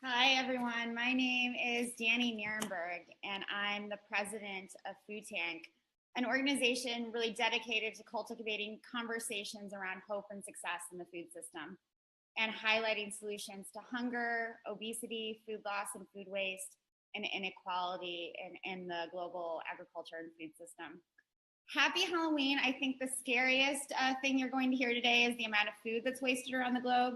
Hi, everyone. My name is Danielle Nierenberg, and I'm the president of Food Tank, an organization really dedicated to cultivating conversations around hope and success in the food system and highlighting solutions to hunger, obesity, food loss and food waste, and inequality in the global agriculture and food system. Happy Halloween. I think the scariest thing you're going to hear today is the amount of food that's wasted around the globe.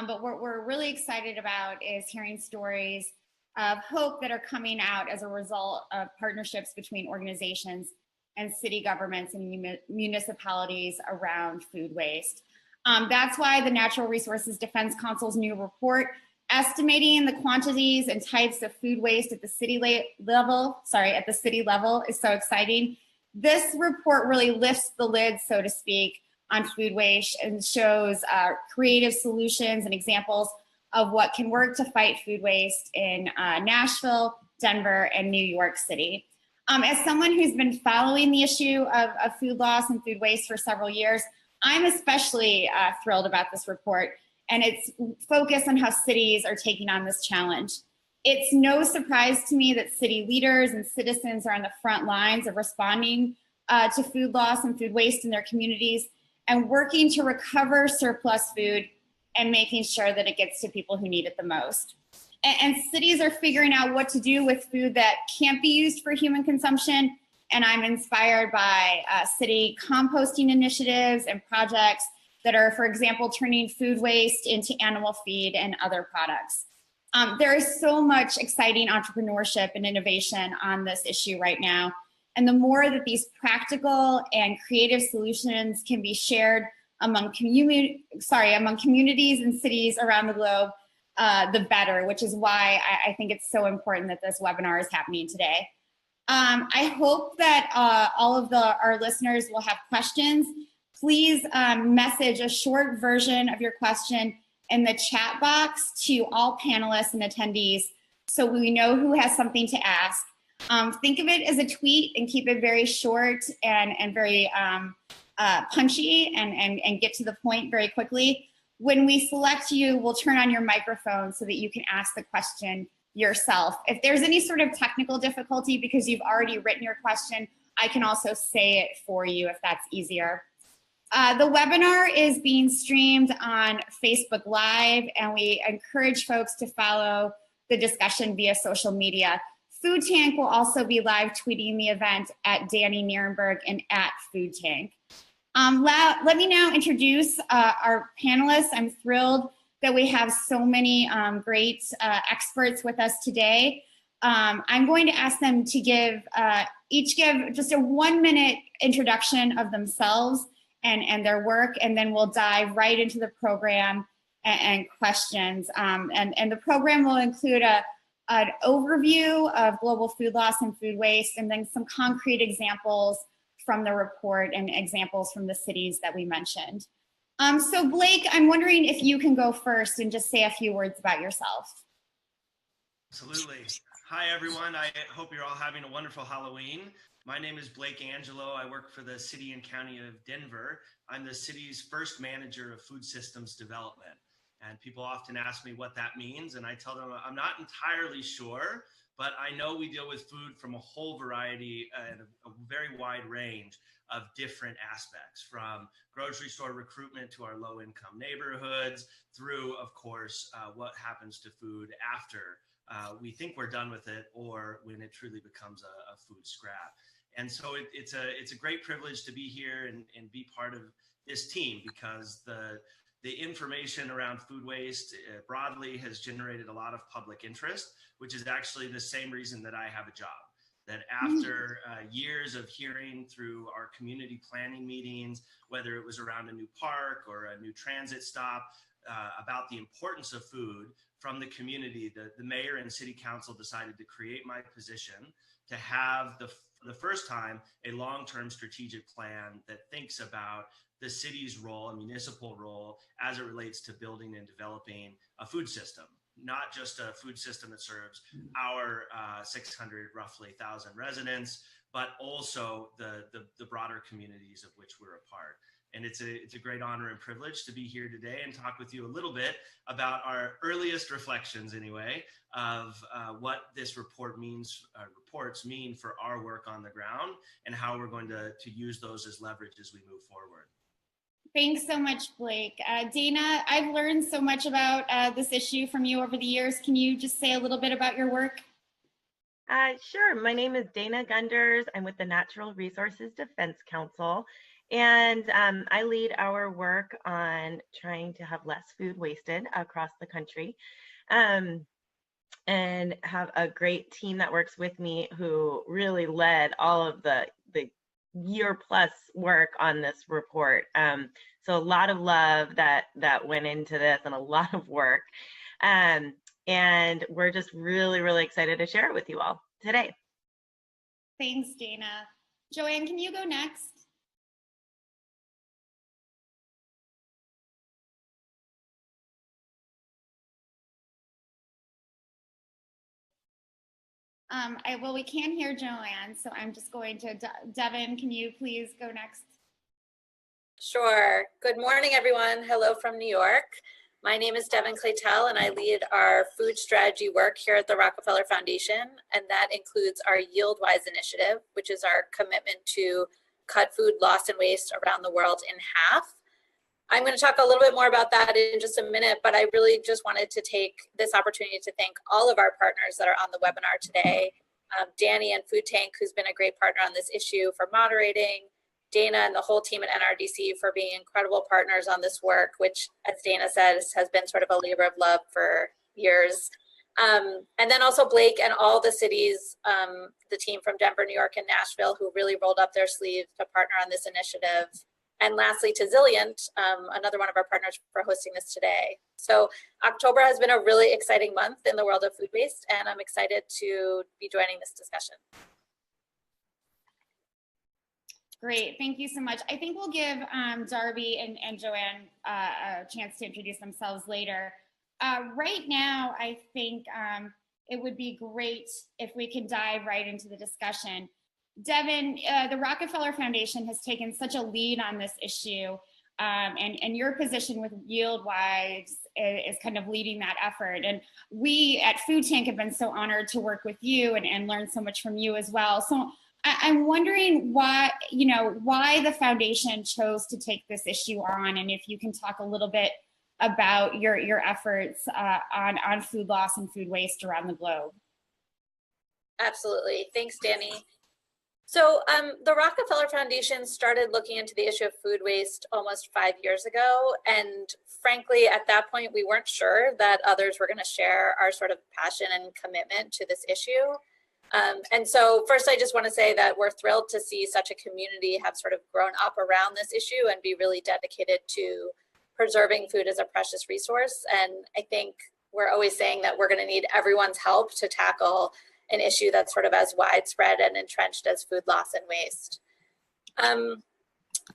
But what we're really excited about is hearing stories of hope that are coming out as a result of partnerships between organizations and city governments and municipalities around food waste. That's why the Natural Resources Defense Council's new report estimating the quantities and types of food waste at the city level is so exciting. This report really lifts the lid, so to speak, on food waste and shows creative solutions and examples of what can work to fight food waste in Nashville, Denver, and New York City. As someone who's been following the issue of food loss and food waste for several years, I'm especially thrilled about this report and its focus on how cities are taking on this challenge. It's no surprise to me that city leaders and citizens are on the front lines of responding to food loss and food waste in their communities and working to recover surplus food and making sure that it gets to people who need it the most. And cities are figuring out what to do with food that can't be used for human consumption. And I'm inspired by city composting initiatives and projects that are, for example, turning food waste into animal feed and other products. There is so much exciting entrepreneurship and innovation on this issue right now. And the more that these practical and creative solutions can be shared among communities and cities around the globe, the better, which is why I think it's so important that this webinar is happening today. I hope that all of our listeners will have questions. Please message a short version of your question in the chat box to all panelists and attendees so we know who has something to ask. Think of it as a tweet and keep it very short and very punchy and get to the point very quickly. When we select you, we'll turn on your microphone so that you can ask the question yourself. If there's any sort of technical difficulty because you've already written your question, I can also say it for you if that's easier. The webinar is being streamed on Facebook Live, and we encourage folks to follow the discussion via social media. Food Tank will also be live tweeting the event at Danielle Nierenberg and at Food Tank. Let me now introduce our panelists. I'm thrilled that we have so many great experts with us today. I'm going to ask them to each give just a 1-minute introduction of themselves and their work, and then we'll dive right into the program and questions. And the program will include an overview of global food loss and food waste, and then some concrete examples from the report and examples from the cities that we mentioned. So Blake, I'm wondering if you can go first and just say a few words about yourself. Absolutely. Hi, everyone. I hope you're all having a wonderful Halloween. My name is Blake Angelo. I work for the City and County of Denver. I'm the city's first manager of food systems development. And people often ask me what that means, and I tell them I'm not entirely sure, but I know we deal with food from a whole variety and a very wide range of different aspects, from grocery store recruitment to our low-income neighborhoods, through, of course, what happens to food after we think we're done with it, or when it truly becomes a food scrap. And so it's a great privilege to be here and be part of this team, because the information around food waste broadly has generated a lot of public interest, which is actually the same reason that I have a job. That after years of hearing through our community planning meetings, whether it was around a new park or a new transit stop, about the importance of food from the community, the mayor and city council decided to create my position to have for the first time a long-term strategic plan that thinks about the city's role, a municipal role, as it relates to building and developing a food system, not just a food system that serves our 600, roughly 1,000 residents, but also the broader communities of which we're a part. And it's a great honor and privilege to be here today and talk with you a little bit about our earliest reflections, anyway, of what this reports mean for our work on the ground and how we're going to use those as leverage as we move forward. Thanks so much, Blake. Dana, I've learned so much about this issue from you over the years. Can you just say a little bit about your work? Sure. My name is Dana Gunders. I'm with the Natural Resources Defense Council, and I lead our work on trying to have less food wasted across the country, and have a great team that works with me who really led all of the year-plus work on this report. So a lot of love that went into this and a lot of work. And we're just really, really excited to share it with you all today. Thanks, Dana. JoAnne, can you go next? Well, we can't hear JoAnne, so I'm just going to, Devon, can you please go next? Sure. Good morning, everyone. Hello from New York. My name is Devon Keitel, and I lead our food strategy work here at the Rockefeller Foundation, and that includes our YieldWise initiative, which is our commitment to cut food loss and waste around the world in half. I'm going to talk a little bit more about that in just a minute, but I really just wanted to take this opportunity to thank all of our partners that are on the webinar today. Danny and Food Tank, who's been a great partner on this issue, for moderating, Dana and the whole team at NRDC for being incredible partners on this work, which, as Dana says, has been sort of a labor of love for years. And then also Blake and all the cities, the team from Denver, New York, and Nashville, who really rolled up their sleeves to partner on this initiative. And lastly, to Zilient, another one of our partners, for hosting this today. So October has been a really exciting month in the world of food waste, and I'm excited to be joining this discussion. Great, thank you so much. I think we'll give Darby and JoAnne a chance to introduce themselves later. Right now, I think it would be great if we could dive right into the discussion. Devon, the Rockefeller Foundation has taken such a lead on this issue, and your position with YieldWise is kind of leading that effort. And we at Food Tank have been so honored to work with you and learn so much from you as well. So I'm wondering why the foundation chose to take this issue on, and if you can talk a little bit about your efforts on food loss and food waste around the globe. Absolutely. Thanks, Danny. So the Rockefeller Foundation started looking into the issue of food waste almost 5 years ago. And frankly, at that point, we weren't sure that others were going to share our sort of passion and commitment to this issue. And so first, I just want to say that we're thrilled to see such a community have sort of grown up around this issue and be really dedicated to preserving food as a precious resource. And I think we're always saying that we're going to need everyone's help to tackle an issue that's sort of as widespread and entrenched as food loss and waste.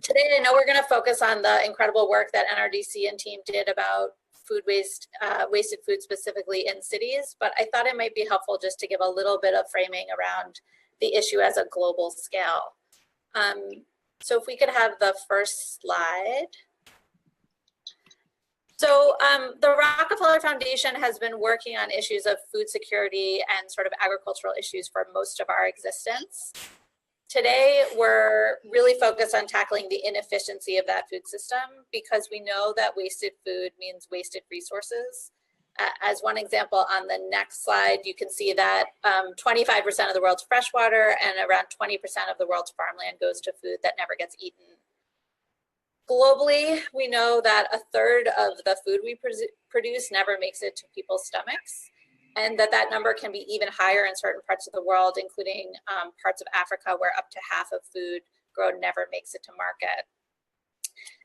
Today, I know we're going to focus on the incredible work that NRDC and team did about food waste, wasted food specifically in cities, but I thought it might be helpful just to give a little bit of framing around the issue as a global scale. So if we could have the first slide. So the Rockefeller Foundation has been working on issues of food security and sort of agricultural issues for most of our existence. Today, we're really focused on tackling the inefficiency of that food system because we know that wasted food means wasted resources. As one example on the next slide, you can see that 25% of the world's freshwater and around 20% of the world's farmland goes to food that never gets eaten. Globally, we know that a third of the food we produce never makes it to people's stomachs, and that number can be even higher in certain parts of the world, including parts of Africa where up to half of food grown never makes it to market.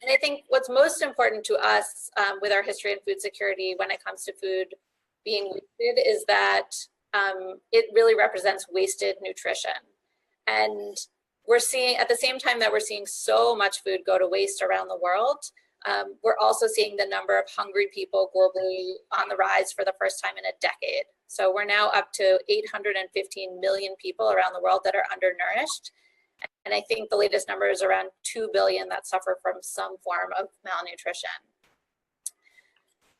And I think what's most important to us with our history in food security when it comes to food being wasted is that it really represents wasted nutrition. And we're seeing, at the same time that we're seeing so much food go to waste around the world, we're also seeing the number of hungry people globally on the rise for the first time in a decade. So we're now up to 815 million people around the world that are undernourished. And I think the latest number is around 2 billion that suffer from some form of malnutrition.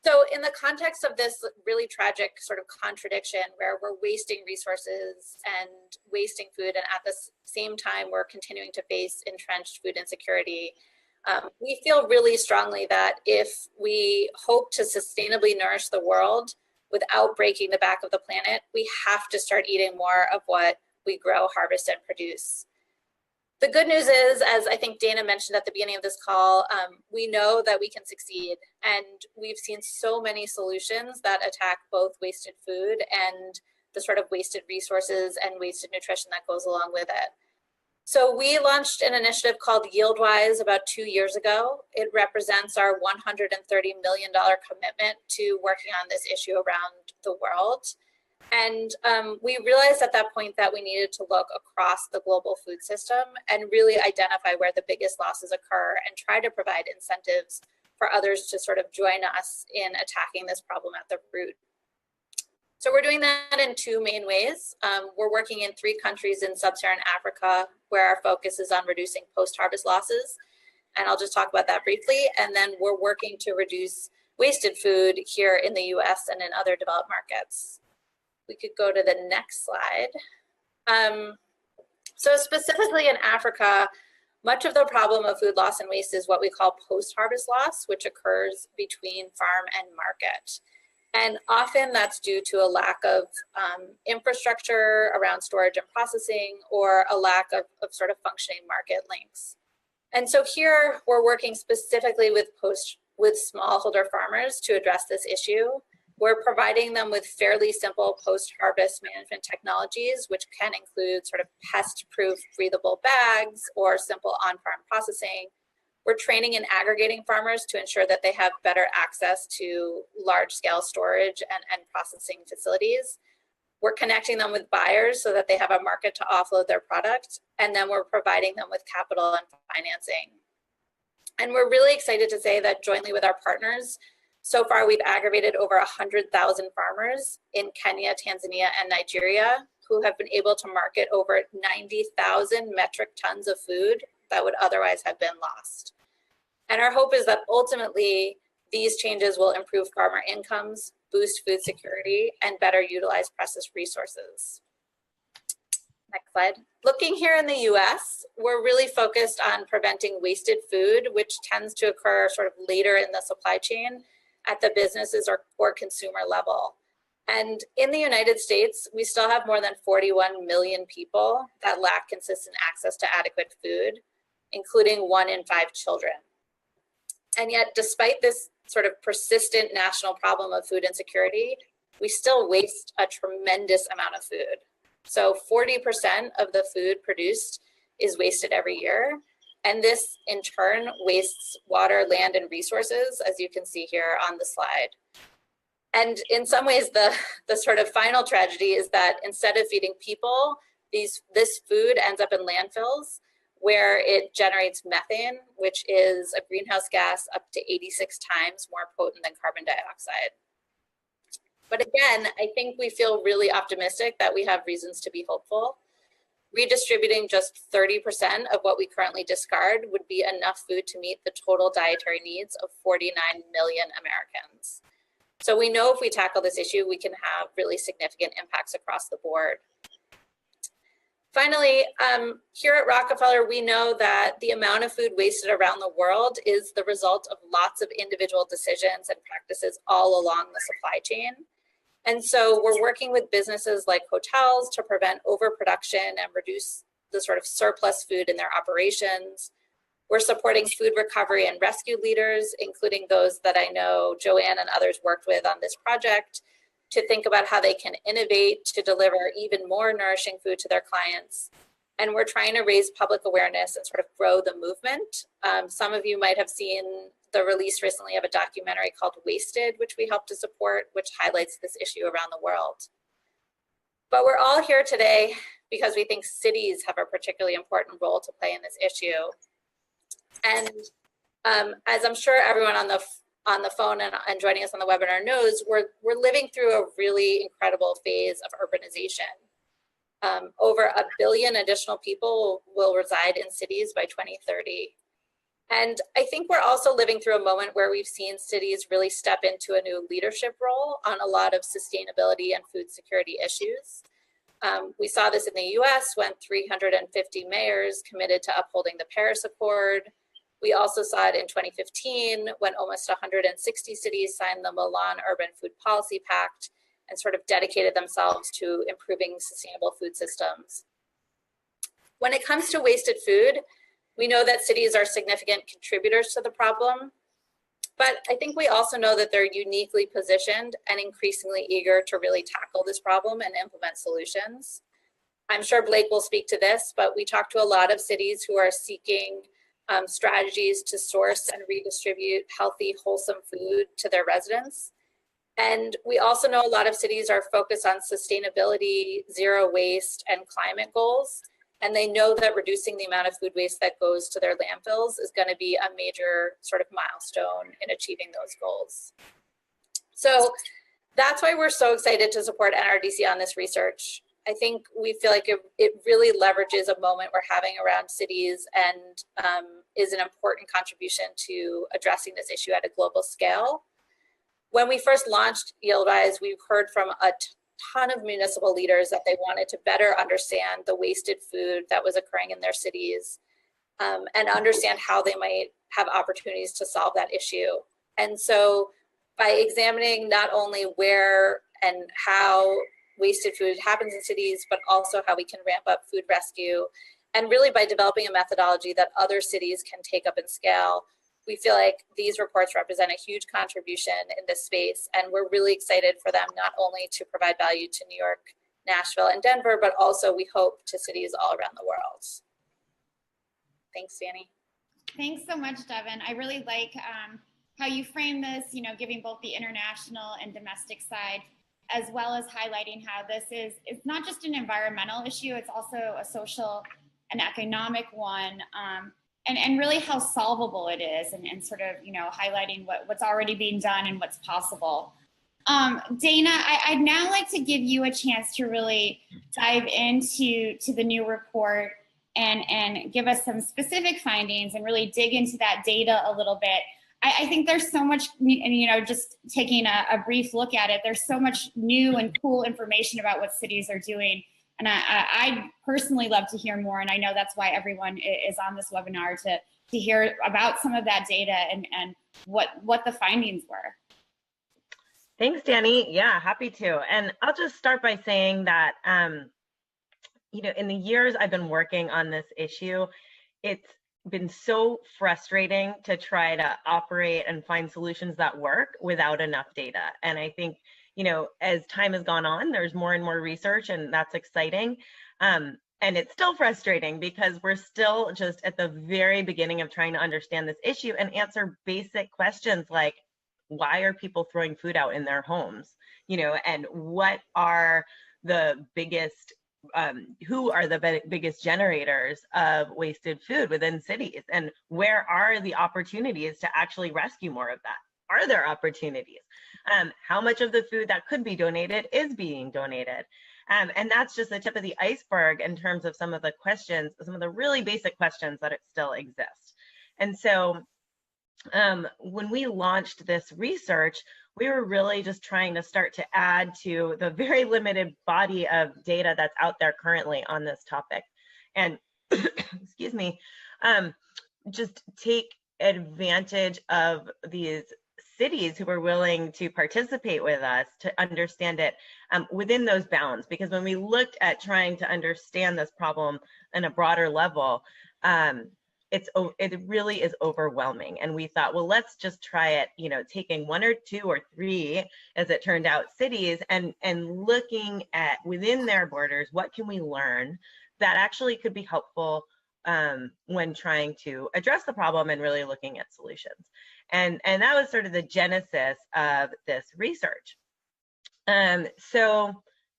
So in the context of this really tragic sort of contradiction where we're wasting resources and wasting food, and at the same time we're continuing to face entrenched food insecurity, we feel really strongly that if we hope to sustainably nourish the world without breaking the back of the planet, we have to start eating more of what we grow, harvest, and produce. The good news is, as I think Dana mentioned at the beginning of this call, we know that we can succeed, and we've seen so many solutions that attack both wasted food and the sort of wasted resources and wasted nutrition that goes along with it. So we launched an initiative called YieldWise about 2 years ago. It represents our $130 million commitment to working on this issue around the world. And we realized at that point that we needed to look across the global food system and really identify where the biggest losses occur and try to provide incentives for others to sort of join us in attacking this problem at the root. So we're doing that in two main ways. We're working in 3 countries in sub-Saharan Africa where our focus is on reducing post-harvest losses. And I'll just talk about that briefly. And then we're working to reduce wasted food here in the US and in other developed markets. We could go to the next slide. So specifically in Africa, much of the problem of food loss and waste is what we call post-harvest loss, which occurs between farm and market. And often that's due to a lack of infrastructure around storage and processing, or a lack of sort of functioning market links. And so here we're working specifically with smallholder farmers to address this issue. We're providing them with fairly simple post-harvest management technologies, which can include sort of pest-proof breathable bags or simple on-farm processing. We're training and aggregating farmers to ensure that they have better access to large-scale storage and processing facilities. We're connecting them with buyers so that they have a market to offload their product, and then we're providing them with capital and financing. And we're really excited to say that jointly with our partners, so far we've aggregated over 100,000 farmers in Kenya, Tanzania, and Nigeria who have been able to market over 90,000 metric tons of food that would otherwise have been lost. And our hope is that ultimately these changes will improve farmer incomes, boost food security, and better utilize precious resources. Next slide. Looking here in the US, we're really focused on preventing wasted food, which tends to occur sort of later in the supply chain at the businesses or consumer level. And in the United States, we still have more than 41 million people that lack consistent access to adequate food, including 1 in 5 children. And yet, despite this sort of persistent national problem of food insecurity, we still waste a tremendous amount of food. So 40% of the food produced is wasted every year. And this in turn wastes water, land, and resources, as you can see here on the slide. And in some ways, the sort of final tragedy is that instead of feeding people, this food ends up in landfills where it generates methane, which is a greenhouse gas up to 86 times more potent than carbon dioxide. But again, I think we feel really optimistic that we have reasons to be hopeful. Redistributing just 30% of what we currently discard would be enough food to meet the total dietary needs of 49 million Americans. So we know if we tackle this issue, we can have really significant impacts across the board. Finally, here at Rockefeller, we know that the amount of food wasted around the world is the result of lots of individual decisions and practices all along the supply chain. And so we're working with businesses like hotels to prevent overproduction and reduce the sort of surplus food in their operations. We're supporting food recovery and rescue leaders, including those that I know JoAnne and others worked with on this project, to think about how they can innovate to deliver even more nourishing food to their clients. And we're trying to raise public awareness and sort of grow the movement. Some of you might have seen the release recently of a documentary called Wasted, which we help to support, which highlights this issue around the world. But we're all here today because we think cities have a particularly important role to play in this issue. And as I'm sure everyone on the phone and joining us on the webinar knows, we're living through a really incredible phase of urbanization. Over 1 billion additional people will reside in cities by 2030. And I think we're also living through a moment where we've seen cities really step into a new leadership role on a lot of sustainability and food security issues. We saw this in the US when 350 mayors committed to upholding the Paris Accord. We also saw it in 2015 when almost 160 cities signed the Milan Urban Food Policy Pact and sort of dedicated themselves to improving sustainable food systems. When it comes to wasted food, we know that cities are significant contributors to the problem, but I think we also know that they're uniquely positioned and increasingly eager to really tackle this problem and implement solutions. I'm sure Blake will speak to this, but we talk to a lot of cities who are seeking strategies to source and redistribute healthy, wholesome food to their residents. And we also know a lot of cities are focused on sustainability, zero waste, and climate goals. And they know that reducing the amount of food waste that goes to their landfills is going to be a major sort of milestone in achieving those goals. So that's why we're so excited to support NRDC on this research. I think we feel like it really leverages a moment we're having around cities and is an important contribution to addressing this issue at a global scale. When we first launched YieldWise, we've heard from a ton of municipal leaders that they wanted to better understand the wasted food that was occurring in their cities and understand how they might have opportunities to solve that issue. And so by examining not only where and how wasted food happens in cities, but also how we can ramp up food rescue, and really by developing a methodology that other cities can take up and scale, we feel like these reports represent a huge contribution in this space, and we're really excited for them not only to provide value to New York, Nashville, and Denver, but also we hope to cities all around the world. Thanks, Danny. Thanks so much, Devon. I really like how you frame this, giving both the international and domestic side, as well as highlighting how this is, it's not just an environmental issue, it's also a social and economic one. And really how solvable it is, and sort of, highlighting what's already being done and what's possible. Dana, I'd now like to give you a chance to really dive into the new report and give us some specific findings and really dig into that data a little bit. I think there's so much, just taking a brief look at it, there's so much new and cool information about what cities are doing. And I'd personally love to hear more. And I know that's why everyone is on this webinar to hear about some of that data and what the findings were. Thanks, Danny. Yeah, happy to. And I'll just start by saying that, in the years I've been working on this issue, it's been so frustrating to try to operate and find solutions that work without enough data. And I think, as time has gone on, there's more and more research, and that's exciting. And it's still frustrating because we're still just at the very beginning of trying to understand this issue and answer basic questions like, why are people throwing food out in their homes? And what are the biggest, who are the biggest generators of wasted food within cities? And where are the opportunities to actually rescue more of that? Are there opportunities? How much of the food that could be donated is being donated? And that's just the tip of the iceberg in terms of some of the questions, some of the really basic questions that still exist. And so when we launched this research, we were really just trying to start to add to the very limited body of data that's out there currently on this topic. And excuse me, just take advantage of these cities who are willing to participate with us to understand it within those bounds. Because when we looked at trying to understand this problem on a broader level, it really is overwhelming. And we thought, well, let's just try it, taking 1 or 2 or 3, as it turned out, cities and looking at within their borders, what can we learn that actually could be helpful when trying to address the problem and really looking at solutions. And that was sort of the genesis of this research. So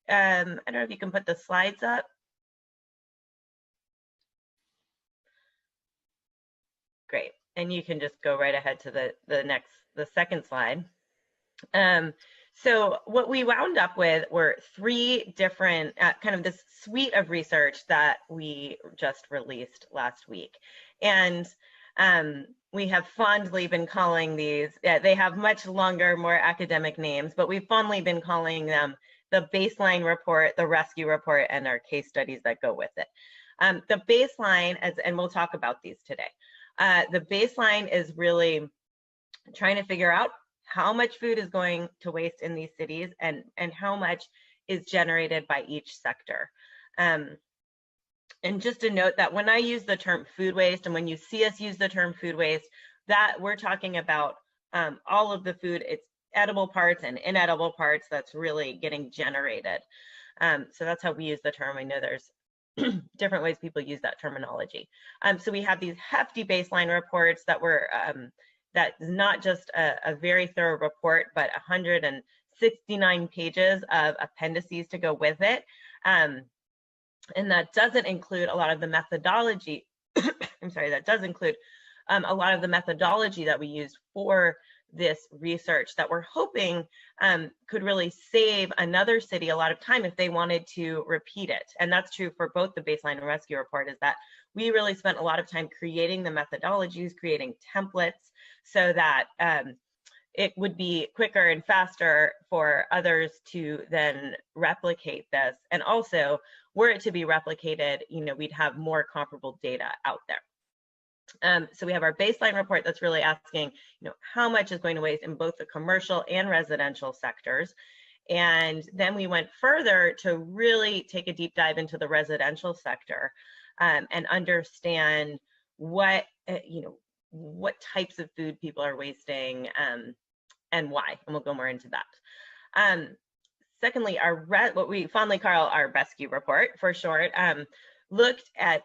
I don't know if you can put the slides up. Great, and you can just go right ahead to the second slide. So what we wound up with were 3 different, kind of this suite of research that we just released last week. And we have fondly been calling these, they have much longer, more academic names, but we've fondly been calling them the baseline report, the rescue report, and our case studies that go with it. The baseline, and we'll talk about these today. The baseline is really trying to figure out how much food is going to waste in these cities and how much is generated by each sector. And just to note that when I use the term food waste, and when you see us use the term food waste, that we're talking about all of the food, it's edible parts and inedible parts that's really getting generated. So that's how we use the term. I know there's different ways people use that terminology. So we have these hefty baseline reports that were, that is not just a very thorough report, but 169 pages of appendices to go with it. And that doesn't include a lot of the methodology. I'm sorry, that does include a lot of the methodology that we used for this research that we're hoping could really save another city a lot of time if they wanted to repeat it. And that's true for both the baseline and rescue report, is that we really spent a lot of time creating the methodologies, creating templates so that it would be quicker and faster for others to then replicate this. And also, were it to be replicated, you know, we'd have more comparable data out there. So we have our baseline report that's really asking, you know, how much is going to waste in both the commercial and residential sectors. And then we went further to really take a deep dive into the residential sector and understand what, you know, what types of food people are wasting and why, and we'll go more into that. Secondly, what we fondly call our rescue report for short, looked at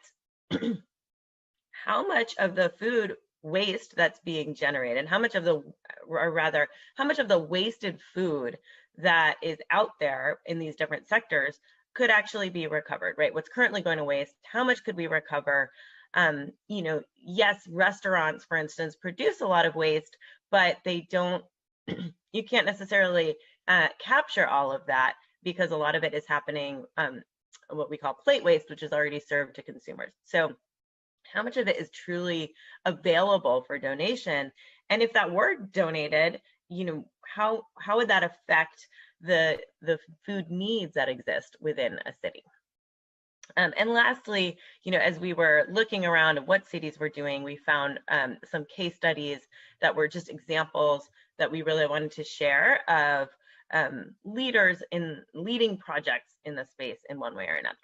how much of the food waste that's being generated, how much of the, or rather, how much of the wasted food that is out there in these different sectors could actually be recovered, right? What's currently going to waste, how much could we recover? You know, yes, restaurants, for instance, produce a lot of waste, but they don't, you can't necessarily capture all of that because a lot of it is happening, what we call plate waste, which is already served to consumers. So how much of it is truly available for donation? And if that were donated, you know, how would that affect the food needs that exist within a city? And lastly, you know, as we were looking around at what cities were doing, we found some case studies that were just examples that we really wanted to share of leaders in leading projects in the space in one way or another.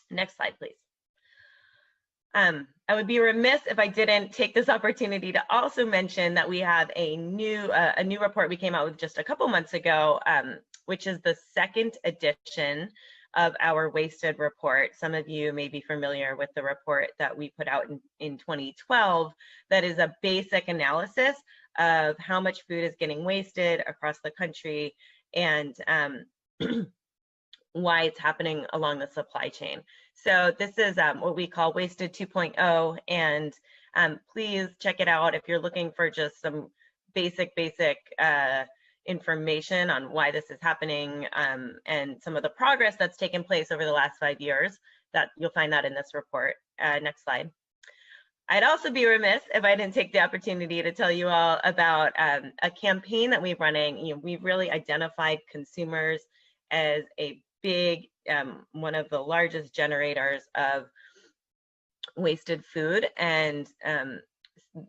Next slide, please. I would be remiss if I didn't take this opportunity to also mention that we have a new report we came out with just a couple months ago, which is the 2nd edition of our wasted report. Some of you may be familiar with the report that we put out in 2012 that is a basic analysis of how much food is getting wasted across the country and why it's happening along the supply chain. So this is what we call Wasted 2.0, and please check it out if you're looking for just some basic information on why this is happening and some of the progress that's taken place over the last 5 years. That you'll find that in this report. Next slide. I'd also be remiss if I didn't take the opportunity to tell you all about a campaign that we're running. You know, we've really identified consumers as a big, one of the largest generators of wasted food, and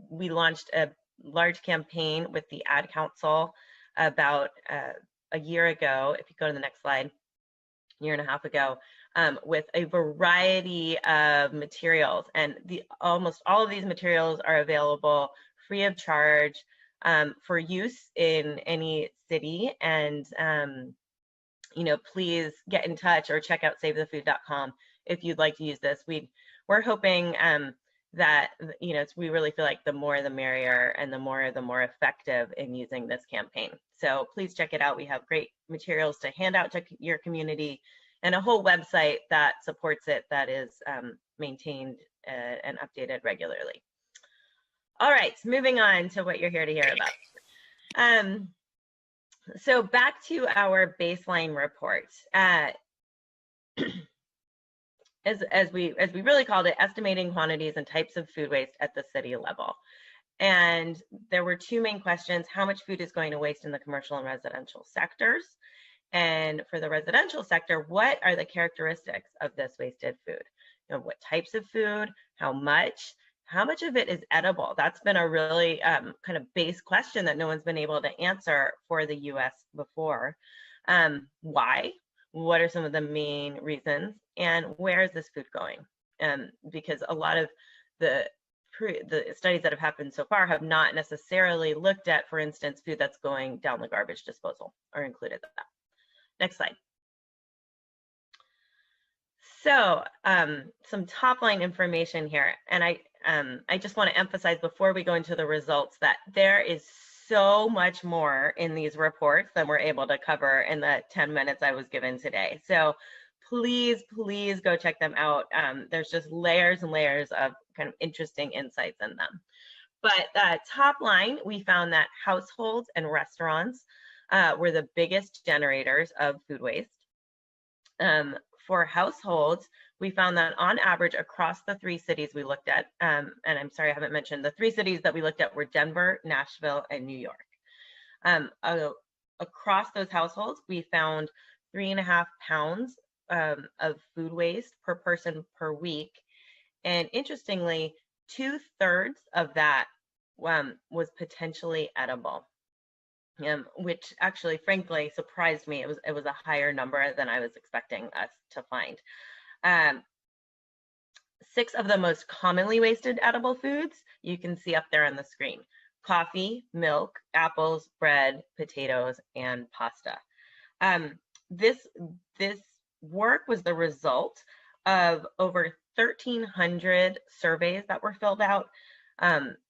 we launched a large campaign with the Ad Council about a year ago, if you go to the next slide, year and a half ago, with a variety of materials, and almost all of these materials are available free of charge for use in any city. And you know, please get in touch or check out savethefood.com if you'd like to use this. We're hoping that, you know, we really feel like the more the merrier, and the more effective in using this campaign. So please check it out. We have great materials to hand out to your community and a whole website that supports it that is maintained and updated regularly. All right, moving on to what you're here to hear about. So back to our baseline report. As we really called it, estimating quantities and types of food waste at the city level. And there were two main questions: how much food is going to waste in the commercial and residential sectors? And for the residential sector, what are the characteristics of this wasted food? You know, what types of food, how much of it is edible? That's been a really kind of base question that no one's been able to answer for the US before. Why? What are some of the main reasons? And where is this food going? Because a lot of the studies that have happened so far have not necessarily looked at, for instance, food that's going down the garbage disposal or included that. Next slide. So some top line information here. And I just want to emphasize before we go into the results that there is so much more in these reports than we're able to cover in the 10 minutes I was given today. So please go check them out. There's just layers and layers of kind of interesting insights in them. But top line, we found that households and restaurants were the biggest generators of food waste. For households, we found that on average across the 3 cities we looked at, and I'm sorry I haven't mentioned, the 3 cities that we looked at were Denver, Nashville, and New York. Across those households, we found 3.5 pounds of food waste per person per week. And interestingly, 2/3 of that was potentially edible. Which actually, frankly, surprised me. It was a higher number than I was expecting us to find. 6 of the most commonly wasted edible foods you can see up there on the screen: coffee, milk, apples, bread, potatoes, and pasta. This work was the result of over 1,300 surveys that were filled out,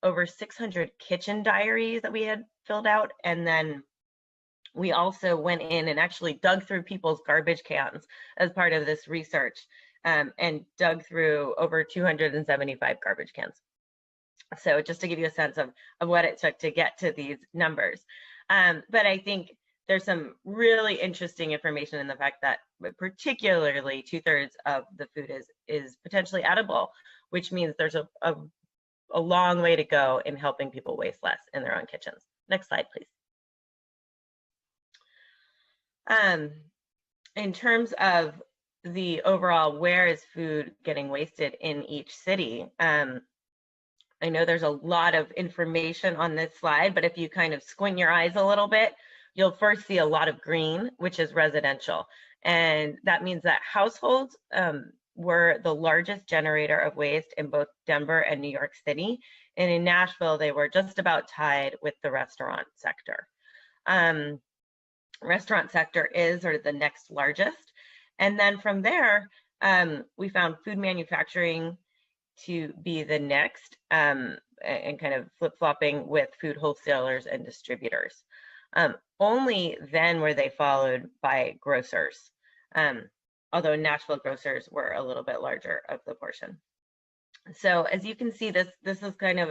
over 600 kitchen diaries that we had filled out, and then we also went in and actually dug through people's garbage cans as part of this research, and dug through over 275 garbage cans. So just to give you a sense of what it took to get to these numbers. But I think there's some really interesting information in the fact that particularly 2/3 of the food is potentially edible, which means there's a long way to go in helping people waste less in their own kitchens. Next slide, please. In terms of the overall, where is food getting wasted in each city? I know there's a lot of information on this slide, but if you kind of squint your eyes a little bit, you'll first see a lot of green, which is residential. And that means that households were the largest generator of waste in both Denver and New York City. And in Nashville, they were just about tied with the restaurant sector. Restaurant sector is sort of the next largest. And then from there, we found food manufacturing to be the next, and kind of flip-flopping with food wholesalers and distributors. Only then were they followed by grocers, although Nashville grocers were a little bit larger of the portion. So as you can see, this is kind of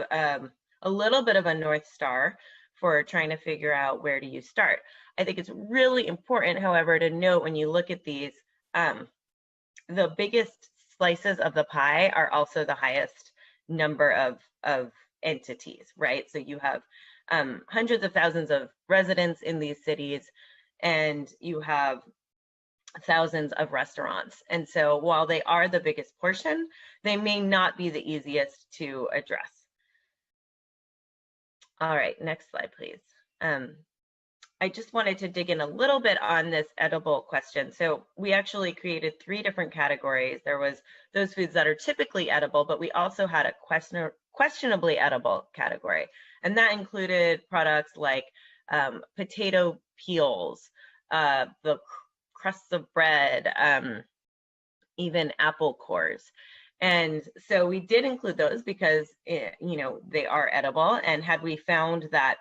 a little bit of a North Star for trying to figure out where do you start. I think it's really important, however, to note when you look at these, the biggest slices of the pie are also the highest number of entities, right? So you have hundreds of thousands of residents in these cities, and you have thousands of restaurants. And so while they are the biggest portion, they may not be the easiest to address. All right, next slide, please. I just wanted to dig in a little bit on this edible question. So we actually created 3 different categories. There was those foods that are typically edible, but we also had a questionably edible category. And that included products like potato peels, the crusts of bread, even apple cores. And so we did include those because, you know, they are edible. And had we found that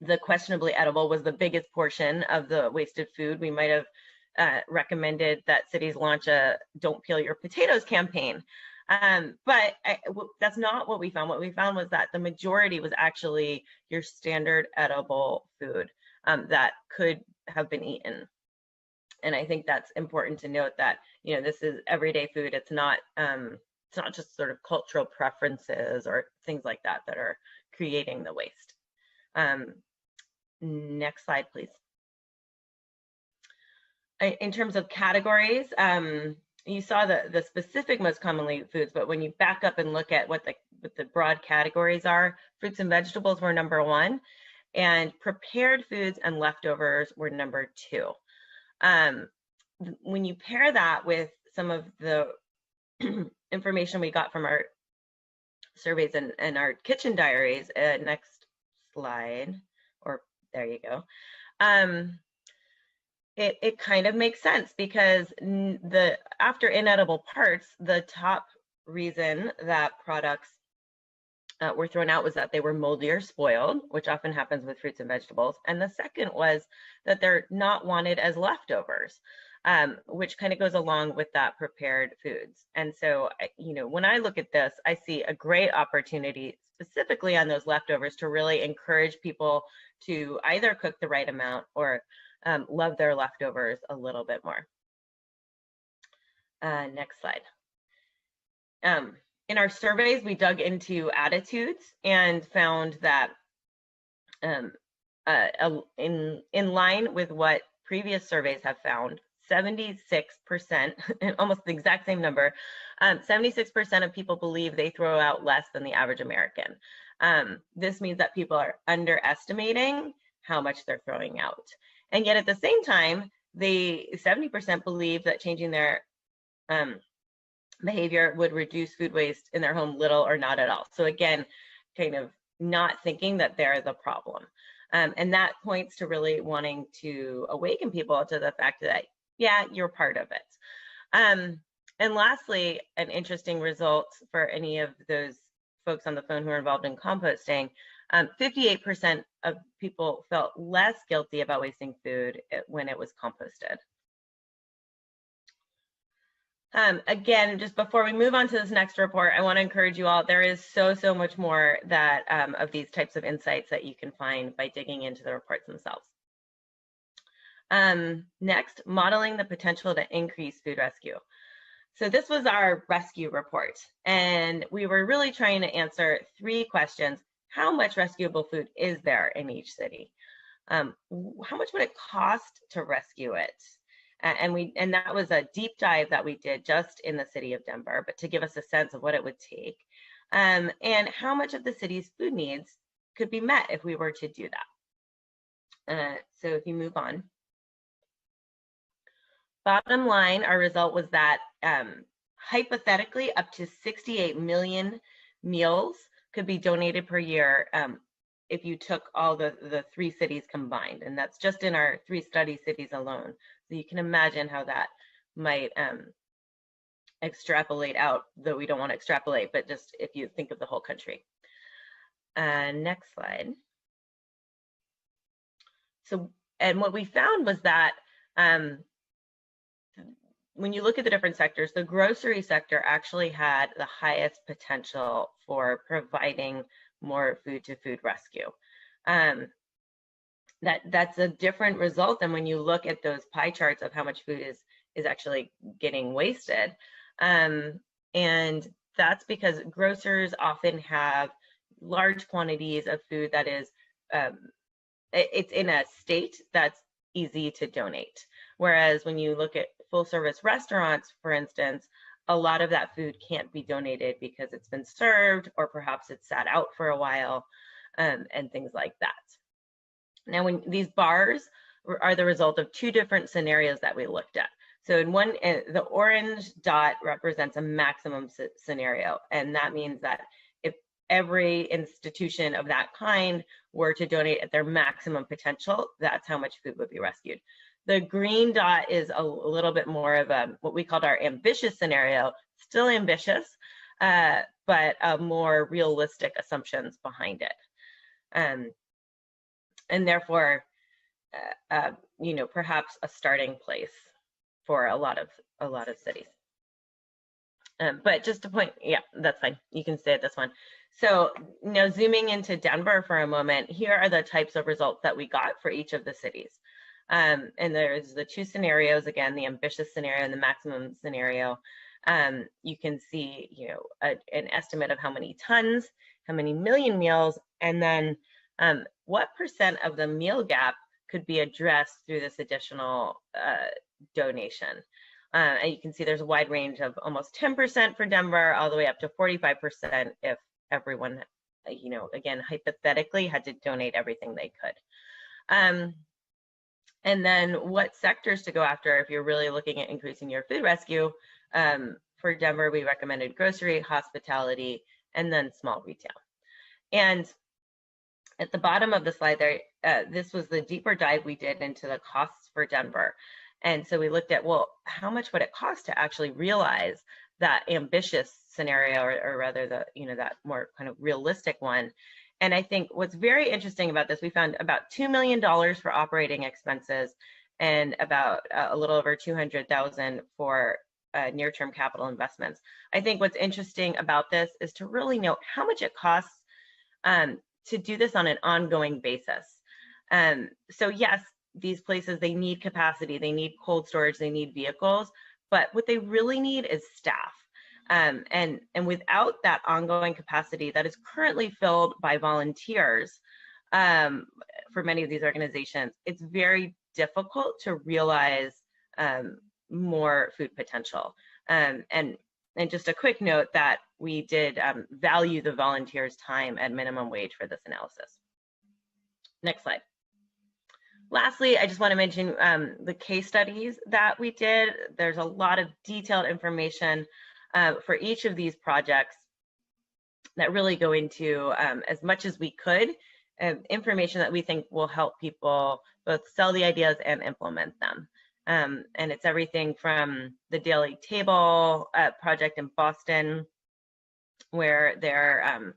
the questionably edible was the biggest portion of the wasted food, we might have recommended that cities launch a "Don't Peel Your Potatoes" campaign. But that's not what we found. What we found was that the majority was actually your standard edible food. that could have been eaten. And I think that's important to note that, you know, this is everyday food. It's not just sort of cultural preferences or things like that that are creating the waste. Next slide, please. In terms of categories, you saw the specific most commonly eaten foods, but when you back up and look at what the broad categories are, fruits and vegetables were number 1, and prepared foods and leftovers were number 2. When you pair that with some of the information we got from our surveys and our kitchen diaries, next slide, or there you go. It kind of makes sense, because after inedible parts, the top reason that products were thrown out was that they were moldy or spoiled, which often happens with fruits and vegetables. And the second was that they're not wanted as leftovers, which kind of goes along with that prepared foods. And so, you know, when I look at this, I see a great opportunity specifically on those leftovers to really encourage people to either cook the right amount or love their leftovers a little bit more. Next slide. In our surveys, we dug into attitudes and found that in line with what previous surveys have found, 76%, almost the exact same number, 76% of people believe they throw out less than the average American. This means that people are underestimating how much they're throwing out. And yet at the same time, 70% believe that changing their behavior would reduce food waste in their home little or not at all. So again, kind of not thinking that they're the problem. And that points to really wanting to awaken people to the fact that, yeah, you're part of it. And lastly, an interesting result for any of those folks on the phone who are involved in composting, 58% of people felt less guilty about wasting food when it was composted. Again, just before we move on to this next report, I want to encourage you all, there is so much more that of these types of insights that you can find by digging into the reports themselves. Next, modeling the potential to increase food rescue. So this was our rescue report, and we were really trying to answer 3 questions. How much rescuable food is there in each city? How much would it cost to rescue it? And that was a deep dive that we did just in the city of Denver, but to give us a sense of what it would take, and how much of the city's food needs could be met if we were to do that. So if you move on. Bottom line, our result was that hypothetically up to 68 million meals could be donated per year if you took all the 3 cities combined, and that's just in our 3 study cities alone. So you can imagine how that might extrapolate out, though we don't want to extrapolate, but just if you think of the whole country. Next slide. So, and what we found was that when you look at the different sectors, the grocery sector actually had the highest potential for providing more food to food rescue. That's a different result than when you look at those pie charts of how much food is actually getting wasted. And that's because grocers often have large quantities of food that is, it's in a state that's easy to donate. Whereas when you look at full service restaurants, for instance, a lot of that food can't be donated because it's been served, or perhaps it's sat out for a while, and things like that. Now, when these bars are the result of 2 different scenarios that we looked at. So in one, the orange dot represents a maximum scenario, and that means that if every institution of that kind were to donate at their maximum potential, that's how much food would be rescued. The green dot is a little bit more of what we called our ambitious scenario, still ambitious, but more realistic assumptions behind it. And therefore, you know, perhaps a starting place for a lot of cities. But just to point, yeah, that's fine. You can stay at this one. So, zooming into Denver for a moment, here are the types of results that we got for each of the cities. And there's the two scenarios, again, the ambitious scenario and the maximum scenario. You can see, an estimate of how many tons, how many million meals, and then what percent of the meal gap could be addressed through this additional donation. And you can see there's a wide range of almost 10% for Denver, all the way up to 45% if everyone, again, hypothetically had to donate everything they could. And then what sectors to go after if you're really looking at increasing your food rescue. For Denver, we recommended grocery, hospitality, and then small retail. And at the bottom of the slide there, this was the deeper dive we did into the costs for Denver. And so we looked at, well, how much would it cost to actually realize that ambitious scenario, or rather that more kind of realistic one. And I think what's very interesting about this, we found about $2 million for operating expenses and about a little over $200,000 for near-term capital investments. I think what's interesting about this is to really know how much it costs to do this on an ongoing basis. So yes, these places, they need capacity, they need cold storage, they need vehicles, but what they really need is staff. And without that ongoing capacity that is currently filled by volunteers for many of these organizations, it's very difficult to realize more food potential. And just a quick note that we did value the volunteers' time at minimum wage for this analysis. Next slide. Lastly, I just want to mention the case studies that we did. There's a lot of detailed information for each of these projects that really go into, as much as we could, information that we think will help people both sell the ideas and implement them. And it's everything from the Daily Table project in Boston, where they're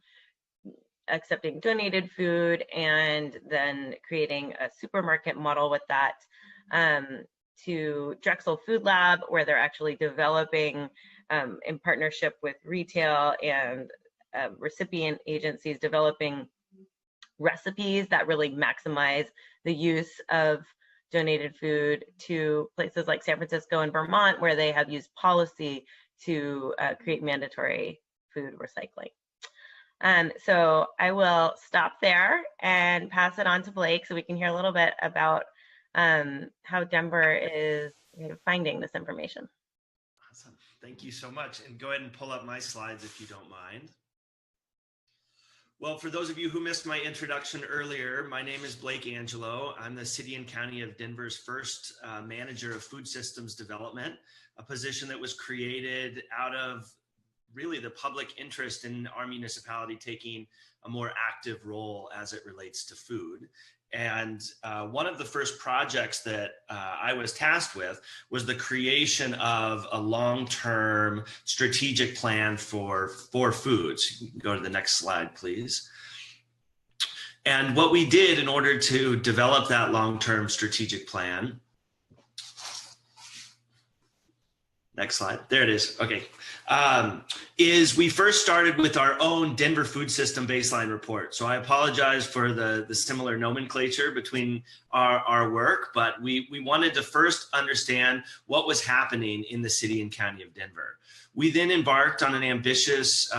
accepting donated food and then creating a supermarket model with that, to Drexel Food Lab, where they're actually developing in partnership with retail and recipient agencies, developing recipes that really maximize the use of donated food, to places like San Francisco and Vermont, where they have used policy to create mandatory food recycling. So I will stop there and pass it on to Blake so we can hear a little bit about how Denver is finding this information. Awesome. Thank you so much. And go ahead and pull up my slides if you don't mind. Well, for those of you who missed my introduction earlier, my name is Blake Angelo. I'm the City and County of Denver's first manager of food systems development, a position that was created out of really the public interest in our municipality taking a more active role as it relates to food. And one of the first projects that I was tasked with was the creation of a long-term strategic plan for foods. You can go to the next slide, please. And what we did in order to develop that long-term strategic plan, next slide, there it is, okay, is we first started with our own Denver food system baseline report. So I apologize for the similar nomenclature between our work, but we wanted to first understand what was happening in the city and county of Denver. We then embarked on an ambitious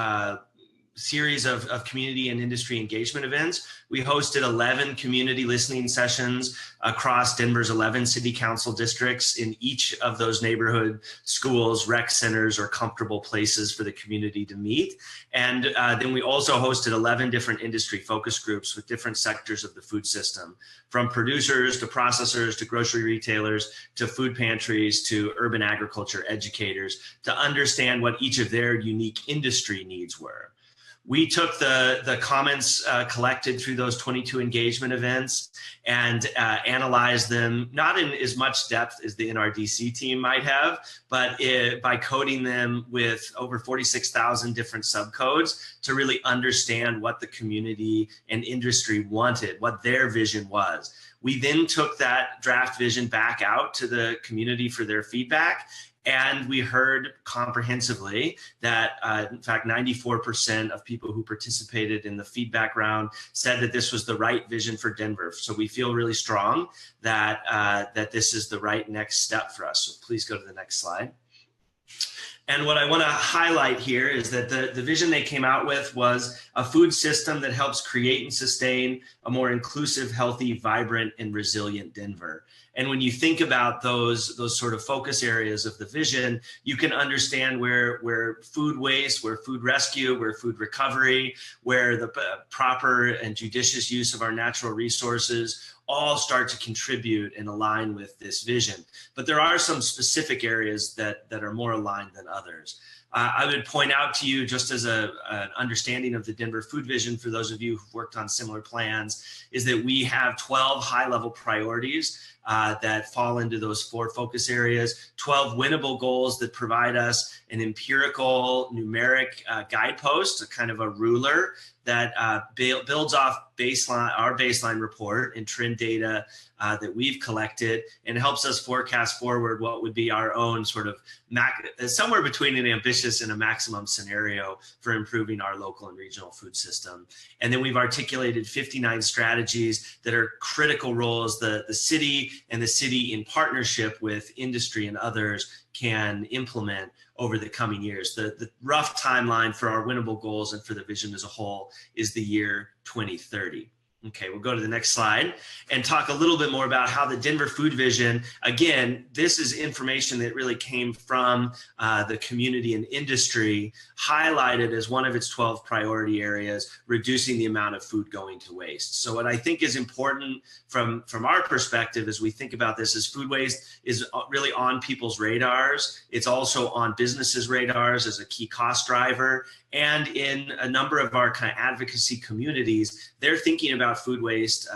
series of community and industry engagement events. We hosted 11 community listening sessions across Denver's 11 city council districts in each of those neighborhood schools, rec centers, or comfortable places for the community to meet. And then we also hosted 11 different industry focus groups with different sectors of the food system, from producers to processors to grocery retailers to food pantries to urban agriculture educators, to understand what each of their unique industry needs were. We took the comments collected through those 22 engagement events and analyzed them, not in as much depth as the NRDC team might have, but by coding them with over 46,000 different subcodes to really understand what the community and industry wanted, what their vision was. We then took that draft vision back out to the community for their feedback And we heard comprehensively that, in fact, 94% of people who participated in the feedback round said that this was the right vision for Denver. So we feel really strong that, that this is the right next step for us. So please go to the next slide. And what I want to highlight here is that the vision they came out with was a food system that helps create and sustain a more inclusive, healthy, vibrant, and resilient Denver. And when you think about those sort of focus areas of the vision, you can understand where food waste, where food rescue, where food recovery, where the proper and judicious use of our natural resources all start to contribute and align with this vision. But there are some specific areas that are more aligned than others. I would point out to you, just as an understanding of the Denver food vision, for those of you who've worked on similar plans, is that we have 12 high-level priorities that fall into those 4 focus areas, 12 winnable goals that provide us an empirical numeric guidepost, a kind of a ruler that builds off our baseline report and trend data that we've collected, and helps us forecast forward what would be our own sort of somewhere between an ambitious and a maximum scenario for improving our local and regional food system. And then we've articulated 59 strategies that are critical roles the city and the city in partnership with industry and others can implement over the coming years. The rough timeline for our winnable goals and for the vision as a whole is the year 2030. Okay, we'll go to the next slide and talk a little bit more about how the Denver food vision, again, this is information that really came from the community and industry, highlighted as one of its 12 priority areas, reducing the amount of food going to waste. So what I think is important from our perspective as we think about this is food waste is really on people's radars. It's also on businesses' radars as a key cost driver. And in a number of our kind of advocacy communities, they're thinking about food waste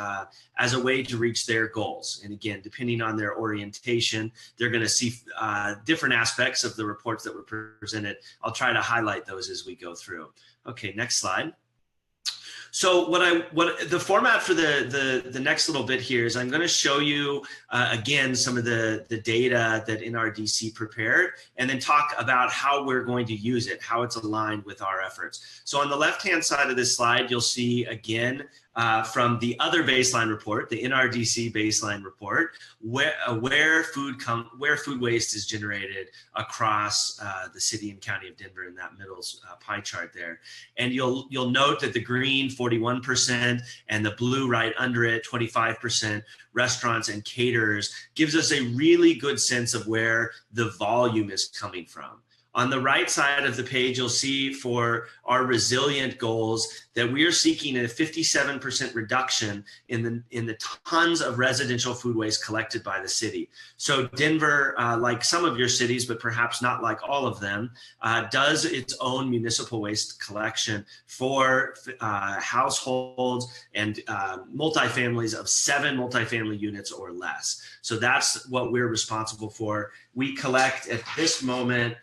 as a way to reach their goals. And again, depending on their orientation, they're going to see different aspects of the reports that were presented. I'll try to highlight those as we go through. Okay, next slide. So what the format for the next little bit here is I'm going to show you again some of the data that NRDC prepared, and then talk about how we're going to use it, how it's aligned with our efforts. So on the left-hand side of this slide, you'll see again from the other baseline report, the NRDC baseline report, where food waste is generated across the city and county of Denver in that middle pie chart there. And you'll note that the green 41% and the blue right under it 25%, restaurants and caterers, gives us a really good sense of where the volume is coming from. On the right side of the page, you'll see for our resilient goals that we are seeking a 57% reduction in the tons of residential food waste collected by the city. So Denver, like some of your cities, but perhaps not like all of them, does its own municipal waste collection for households and multifamilies of 7 multifamily units or less. So that's what we're responsible for. We collect at this moment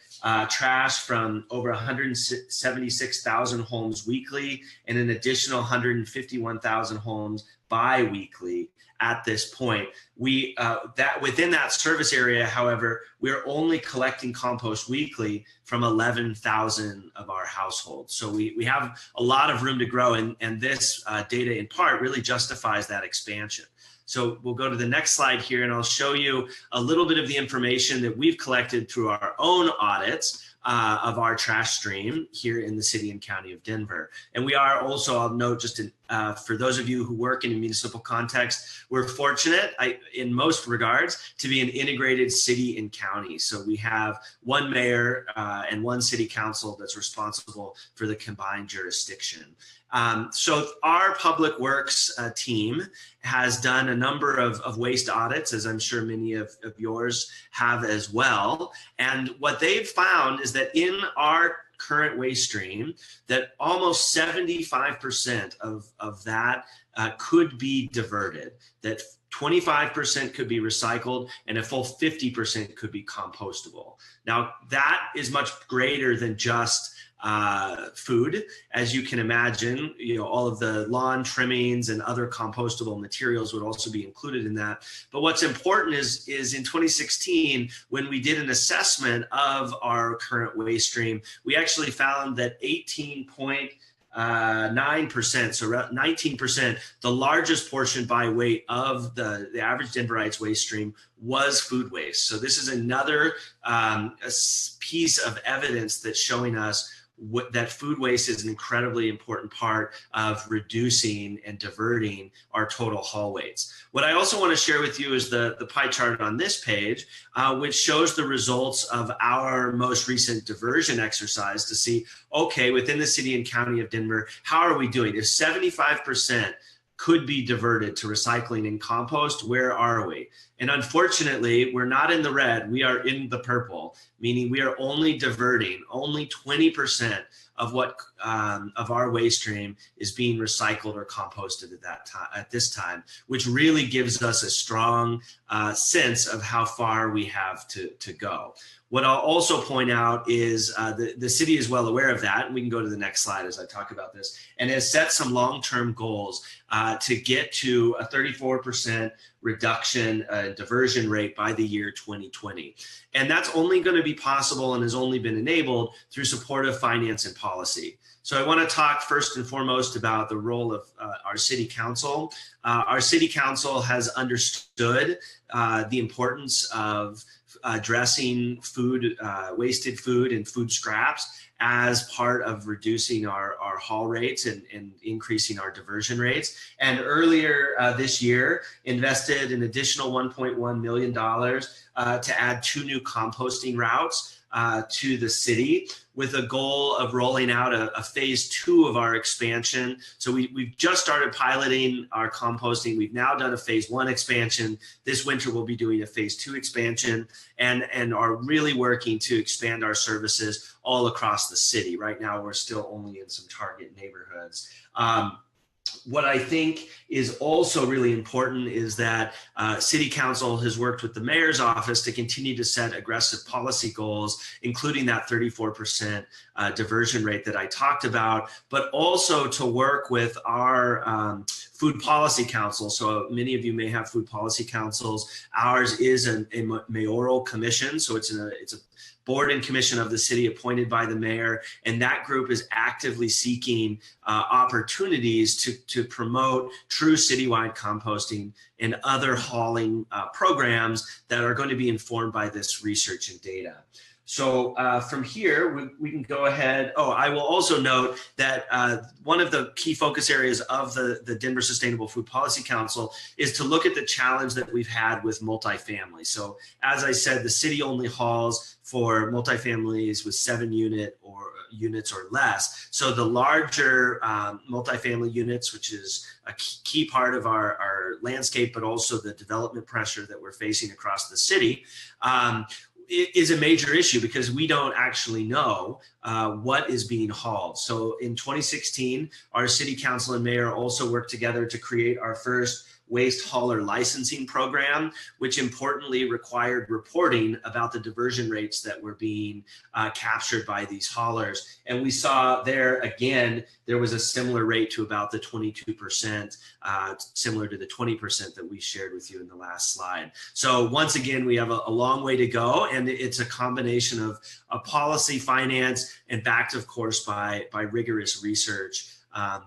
trash from over 176,000 homes weekly and an additional 151,000 homes bi-weekly at this point. Within that service area, however, we're only collecting compost weekly from 11,000 of our households. So we have a lot of room to grow, and this data in part really justifies that expansion. So we'll go to the next slide here, and I'll show you a little bit of the information that we've collected through our own audits of our trash stream here in the city and county of Denver. And we are also, I'll note just for those of you who work in a municipal context, we're fortunate in most regards to be an integrated city and county. So we have one mayor and one city council that's responsible for the combined jurisdiction. So our public works team has done a number of waste audits, as I'm sure many of yours have as well. And what they've found is that in our current waste stream, that almost 75% of that could be diverted, that 25% could be recycled, and a full 50% could be compostable. Now, that is much greater than just food. As you can imagine, all of the lawn trimmings and other compostable materials would also be included in that. But what's important is in 2016, when we did an assessment of our current waste stream, we actually found that 18.9%, so around 19%, the largest portion by weight of the average Denverites waste stream was food waste. So this is another piece of evidence that's showing us that food waste is an incredibly important part of reducing and diverting our total haul weights. What I also want to share with you is the pie chart on this page, which shows the results of our most recent diversion exercise to see, okay, within the city and county of Denver, how are we doing? If 75% could be diverted to recycling and compost, where are we? And unfortunately, we're not in the red, we are in the purple, meaning we are only diverting, only 20% of what of our waste stream is being recycled or composted at this time, which really gives us a strong sense of how far we have to go. What I'll also point out is the city is well aware of that, and we can go to the next slide as I talk about this, and has set some long-term goals to get to a 34% reduction diversion rate by the year 2020. And that's only going to be possible and has only been enabled through supportive finance and policy. So I want to talk first and foremost about the role of our city council. Our city council has understood the importance of addressing wasted food and food scraps as part of reducing our haul rates and increasing our diversion rates. And earlier this year, invested an additional $1.1 million to add 2 new composting routes to the city, with a goal of rolling out a phase 2 of our expansion. So we've just started piloting our composting. We've now done a phase 1 expansion. This winter we'll be doing a phase 2 expansion and are really working to expand our services all across the city. Right now we're still only in some target neighborhoods. What I think is also really important is that City Council has worked with the Mayor's office to continue to set aggressive policy goals, including that 34% diversion rate that I talked about, but also to work with our Food Policy Council. So many of you may have food policy councils. Ours is a mayoral commission, so it's a board and commission of the city appointed by the mayor, and that group is actively seeking opportunities to promote true citywide composting and other hauling programs that are going to be informed by this research and data. So from here, we can go ahead. Oh, I will also note that one of the key focus areas of the Denver Sustainable Food Policy Council is to look at the challenge that we've had with multifamily. So as I said, the city only hauls for multifamilies with 7 units or less. So the larger multifamily units, which is a key part of our landscape, but also the development pressure that we're facing across the city, it is a major issue because we don't actually know what is being hauled. So in 2016, our city council and mayor also worked together to create our first waste hauler licensing program, which importantly required reporting about the diversion rates that were being captured by these haulers. And we saw there, again, there was a similar rate to about the 22%, similar to the 20% that we shared with you in the last slide. So once again, we have a long way to go, and it's a combination of policy, finance, and backed, of course, by rigorous research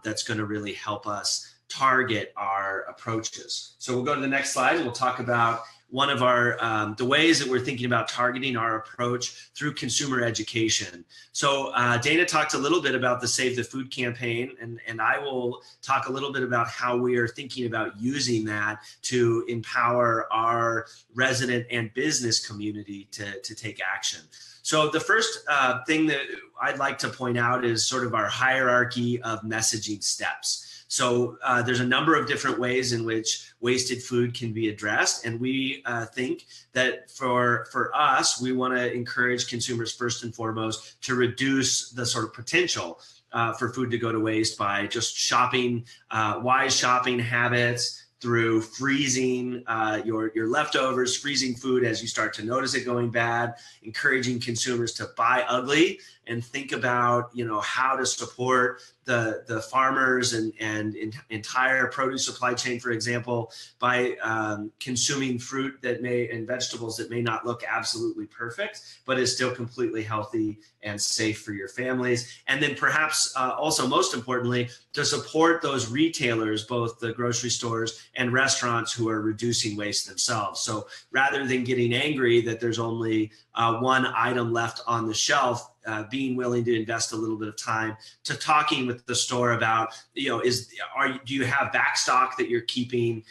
that's going to really help us target our approaches. So we'll go to the next slide and we'll talk about one of our the ways that we're thinking about targeting our approach through consumer education. So Dana talked a little bit about the Save the Food campaign, and I will talk a little bit about how we are thinking about using that to empower our resident and business community to take action. So the first thing that I'd like to point out is sort of our hierarchy of messaging steps. So there's a number of different ways in which wasted food can be addressed. And we think that for us, we want to encourage consumers first and foremost to reduce the sort of potential for food to go to waste by just shopping, wise shopping habits, through freezing your leftovers, freezing food as you start to notice it going bad, encouraging consumers to buy ugly and think about, how to support the farmers and entire produce supply chain, for example, by consuming fruit and vegetables that may not look absolutely perfect, but is still completely healthy and safe for your families. And then perhaps also most importantly, to support those retailers, both the grocery stores and restaurants who are reducing waste themselves. So rather than getting angry that there's only one item left on the shelf, being willing to invest a little bit of time to talking with the store about, do you have back stock that you're keeping,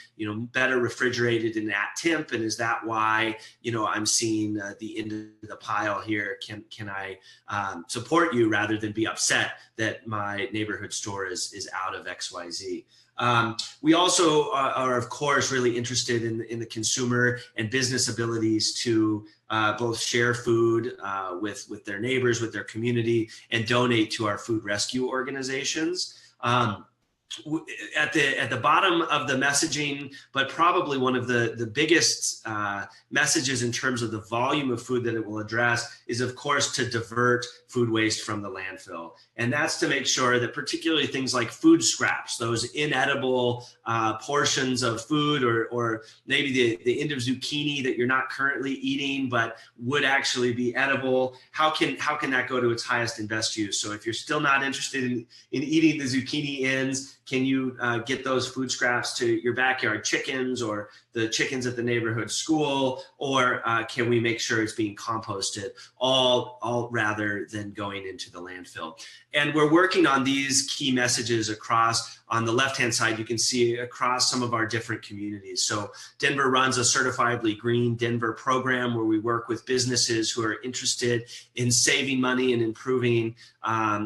better refrigerated and at temp, and is that why, I'm seeing the end of the pile here? Can I support you rather than be upset that my neighborhood store is out of XYZ? We also are, of course, really interested in the consumer and business abilities to both share food with their neighbors, with their community, and donate to our food rescue organizations. At the bottom of the messaging, but probably one of the biggest messages in terms of the volume of food that it will address is, of course, to divert food waste from the landfill. And that's to make sure that particularly things like food scraps, those inedible portions of food, or maybe the end of zucchini that you're not currently eating but would actually be edible, how can that go to its highest and best use? So if you're still not interested in eating the zucchini ends, can you get those food scraps to your backyard chickens or the chickens at the neighborhood school, or can we make sure it's being composted, all rather than going into the landfill? And we're working on these key messages across. On the left-hand side, you can see across some of our different communities. So Denver runs a Certifiably Green Denver program where we work with businesses who are interested in saving money and improving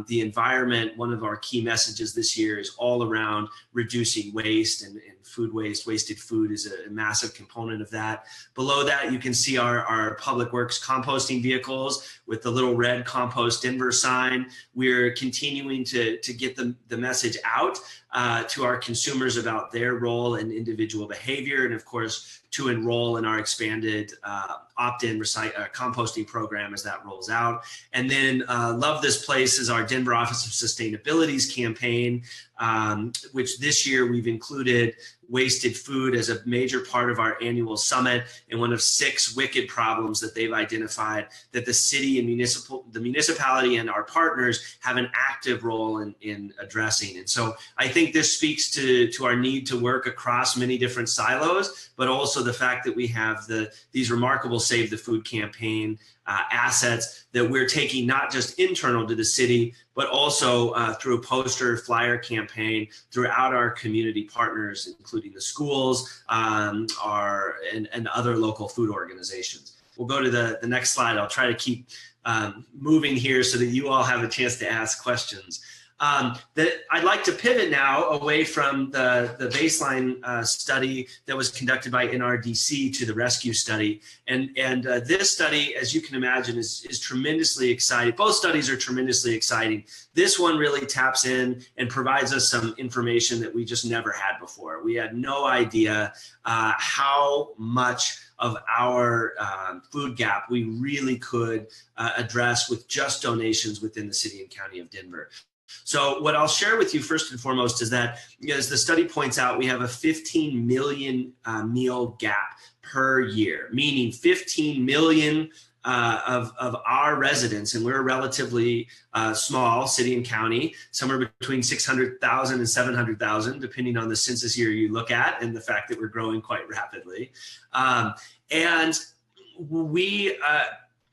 the environment. One of our key messages this year is all around reducing waste, and food waste. Wasted food is a massive component of that. Below that, you can see our Public Works composting vehicles with the little red Compost Denver sign. We're continuing to get the message out to our consumers about their role in individual behavior, and of course, to enroll in our expanded opt-in composting program as that rolls out. And then Love This Place is our Denver Office of Sustainability's campaign, which this year we've included wasted food as a major part of our annual summit, and one of 6 wicked problems that they've identified that the city and the municipality and our partners have an active role in addressing. And so I think this speaks to our need to work across many different silos, but also the fact that we have these remarkable Save the Food campaign assets that we're taking not just internal to the city, but also through a poster flyer campaign throughout our community partners, including the schools and other local food organizations. We'll go to the next slide. I'll try to keep moving here so that you all have a chance to ask questions. That I'd like to pivot now away from the baseline study that was conducted by NRDC to the rescue study. And this study, as you can imagine, is tremendously exciting. Both studies are tremendously exciting. This one really taps in and provides us some information that we just never had before. We had no idea how much of our food gap we really could address with just donations within the city and county of Denver. So what I'll share with you first and foremost is that, as the study points out, we have a 15 million meal gap per year, meaning 15 million of our residents, and we're a relatively small city and county, somewhere between 600,000 and 700,000, depending on the census year you look at and the fact that we're growing quite rapidly. And we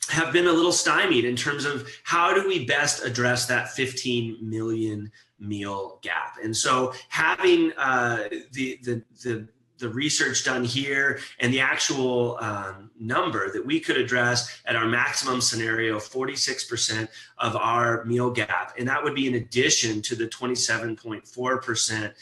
have been a little stymied in terms of how do we best address that 15 million meal gap. And so having the research done here and the actual number that we could address at our maximum scenario, 46% of our meal gap, and that would be in addition to the 27.4%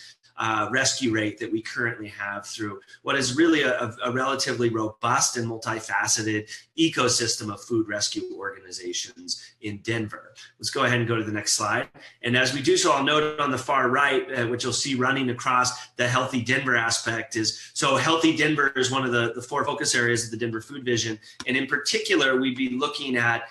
rescue rate that we currently have through what is really a relatively robust and multifaceted ecosystem of food rescue organizations in Denver. Let's go ahead and go to the next slide. And as we do so, I'll note on the far right, which you'll see running across the Healthy Denver aspect is, so Healthy Denver is one of the 4 focus areas of the Denver Food Vision. And in particular, we'd be looking at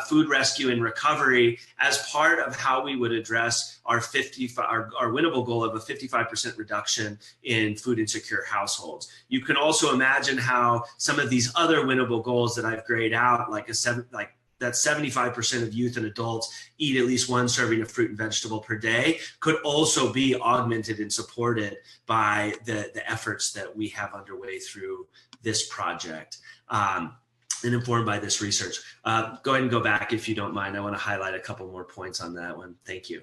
food rescue and recovery as part of how we would address our winnable goal of a 55% reduction in food insecure households. You can also imagine how some of these other winnable goals that I've grayed out, like that 75% of youth and adults eat at least 1 serving of fruit and vegetable per day, could also be augmented and supported by the efforts that we have underway through this project. And informed by this research. Go ahead and go back if you don't mind. I want to highlight a couple more points on that one. Thank you.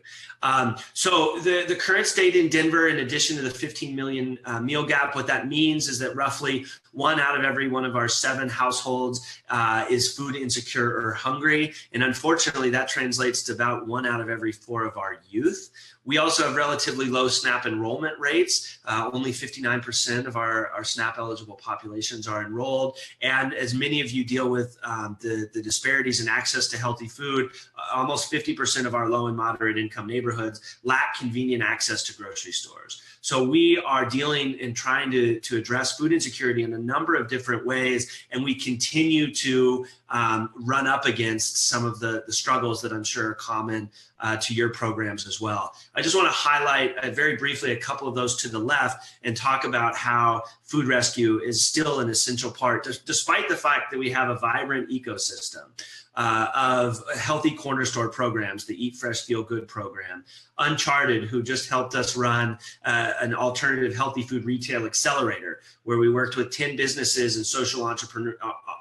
So the current state in Denver, in addition to the 15 million meal gap, what that means is that roughly 1 out of every one of our 7 households is food insecure or hungry. And unfortunately, that translates to about 1 out of every 4 of our youth. We also have relatively low SNAP enrollment rates. Only 59% of our SNAP eligible populations are enrolled. And as many of you deal with the disparities in access to healthy food, almost 50% of our low and moderate income neighborhoods lack convenient access to grocery stores. So we are dealing and trying to address food insecurity in a number of different ways, and we continue to run up against some of the struggles that I'm sure are common to your programs as well. I just want to highlight very briefly a couple of those to the left and talk about how food rescue is still an essential part, despite the fact that we have a vibrant ecosystem of healthy corner store programs, the Eat Fresh, Feel Good program, Uncharted, who just helped us run an alternative healthy food retail accelerator, where we worked with 10 businesses and social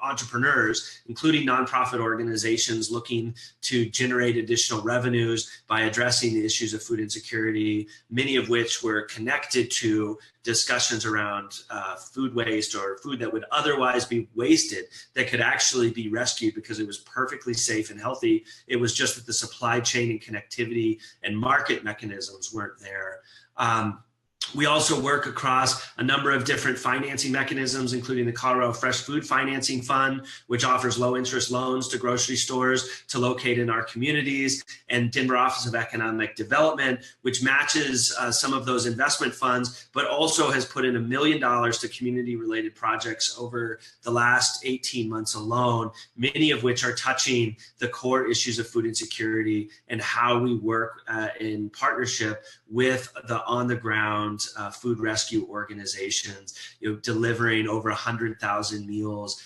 entrepreneurs, including nonprofit organizations looking to generate additional revenues by addressing the issues of food insecurity, many of which were connected to discussions around food waste or food that would otherwise be wasted that could actually be rescued because it was perfectly safe and healthy. It was just that the supply chain and connectivity and market mechanisms weren't there. We also work across a number of different financing mechanisms, including the Colorado Fresh Food Financing Fund, which offers low interest loans to grocery stores to locate in our communities, and Denver Office of Economic Development, which matches some of those investment funds, but also has put in $1 million to community related projects over the last 18 months alone, many of which are touching the core issues of food insecurity and how we work in partnership with the on-the-ground food rescue organizations, delivering over 100,000 meals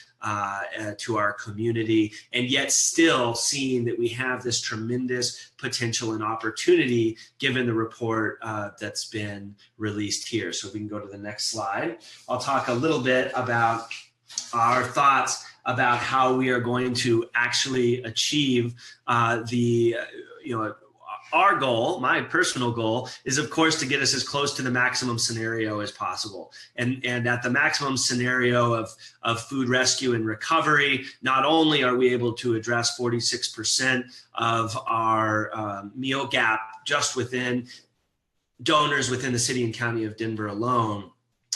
to our community, and yet still seeing that we have this tremendous potential and opportunity given the report that's been released here. So if we can go to the next slide, I'll talk a little bit about our thoughts about how we are going to actually achieve our goal, my personal goal, is of course to get us as close to the maximum scenario as possible. And at the maximum scenario of food rescue and recovery, not only are we able to address 46% of our meal gap just within donors within the city and county of Denver alone,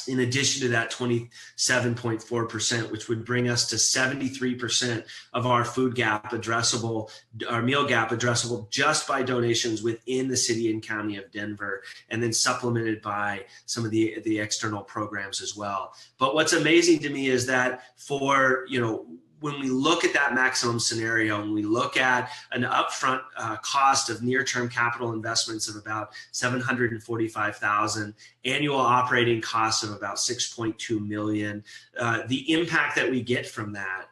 in addition to that 27.4%, which would bring us to 73% of our food gap addressable, our meal gap addressable just by donations within the city and county of Denver, and then supplemented by some of the external programs as well. But what's amazing to me is that when we look at that maximum scenario and we look at an upfront cost of near-term capital investments of about $745,000, annual operating costs of about $6.2 million, the impact that we get from that,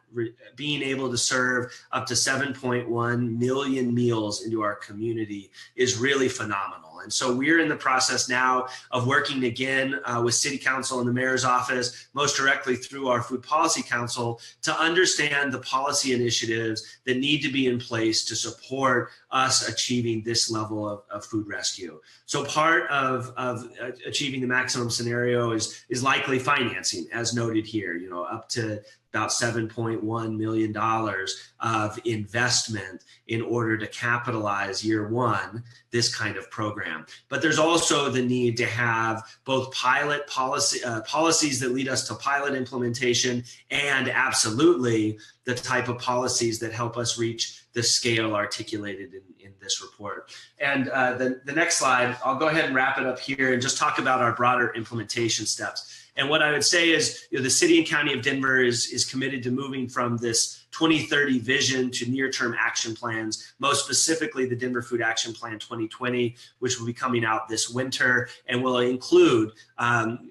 being able to serve up to 7.1 million meals into our community, is really phenomenal. And so we're in the process now of working again with City Council and the Mayor's Office, most directly through our Food Policy Council, to understand the policy initiatives that need to be in place to support us achieving this level of food rescue. So part of achieving the maximum scenario is likely financing, as noted here, up to about $7.1 million of investment in order to capitalize year one this kind of program. program. But there's also the need to have both pilot policies that lead us to pilot implementation, and absolutely the type of policies that help us reach the scale articulated in this report. And the next slide, I'll go ahead and wrap it up here and just talk about our broader implementation steps. And what I would say is, the city and county of Denver is committed to moving from this 2030 vision to near-term action plans, most specifically the Denver Food Action Plan 2020, which will be coming out this winter and will include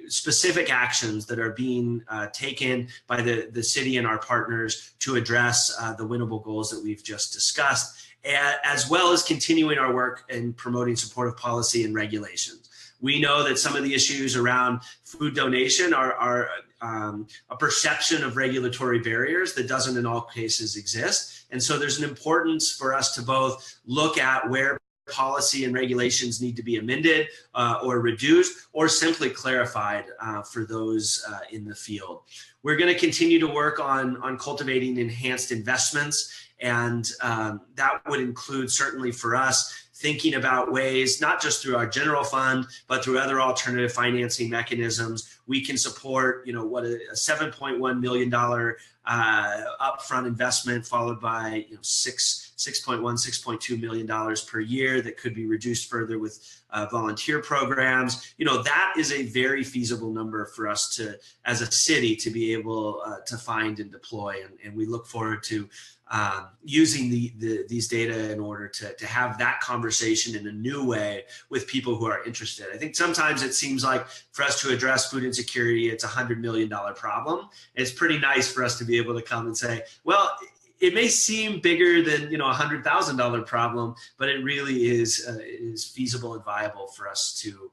specific actions that are being taken by the city and our partners to address the winnable goals that we've just discussed, as well as continuing our work in promoting supportive policy and regulations. We know that some of the issues around food donation are a perception of regulatory barriers that doesn't in all cases exist. And so there's an importance for us to both look at where policy and regulations need to be amended or reduced, or simply clarified for those in the field. We're going to continue to work on cultivating enhanced investments, and that would include, certainly for us, thinking about ways, not just through our general fund, but through other alternative financing mechanisms, we can support, what a $7.1 million upfront investment, followed by $6.2 million per year that could be reduced further with volunteer programs. That is a very feasible number for us to, as a city, to be able to find and deploy. And we look forward to using these data in order to have that conversation in a new way with people who are interested. I think sometimes it seems like for us to address food insecurity, it's a $100 million problem. It's pretty nice for us to be able to come and say, well, it may seem bigger than $100,000 problem, but it really is feasible and viable for us to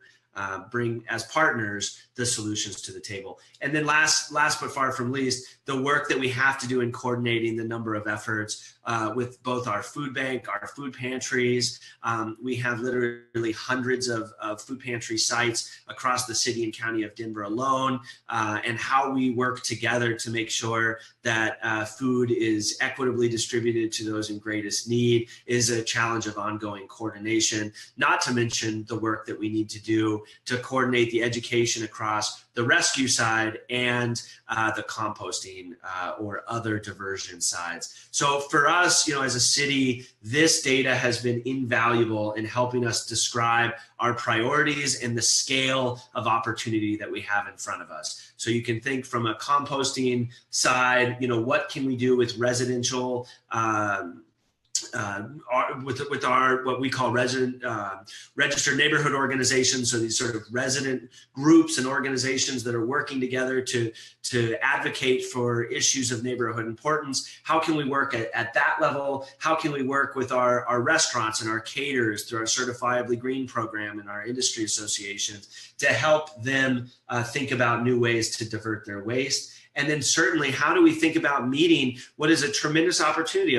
bring as partners the solutions to the table. And then last but far from least, the work that we have to do in coordinating the number of efforts with both our food bank, our food pantries. We have literally hundreds of food pantry sites across the city and county of Denver alone, and how we work together to make sure that food is equitably distributed to those in greatest need is a challenge of ongoing coordination, not to mention the work that we need to do to coordinate the education across the rescue side and the composting or other diversion sides. So for us, as a city, this data has been invaluable in helping us describe our priorities and the scale of opportunity that we have in front of us. So you can think from a composting side, what can we do with residential with our what we call registered neighborhood organizations, so these sort of resident groups and organizations that are working together to advocate for issues of neighborhood importance. How can we work at that level? How can we work with our restaurants and our caterers through our Certifiably Green program and our industry associations to help them think about new ways to divert their waste? And then certainly, how do we think about meeting what is a tremendous opportunity?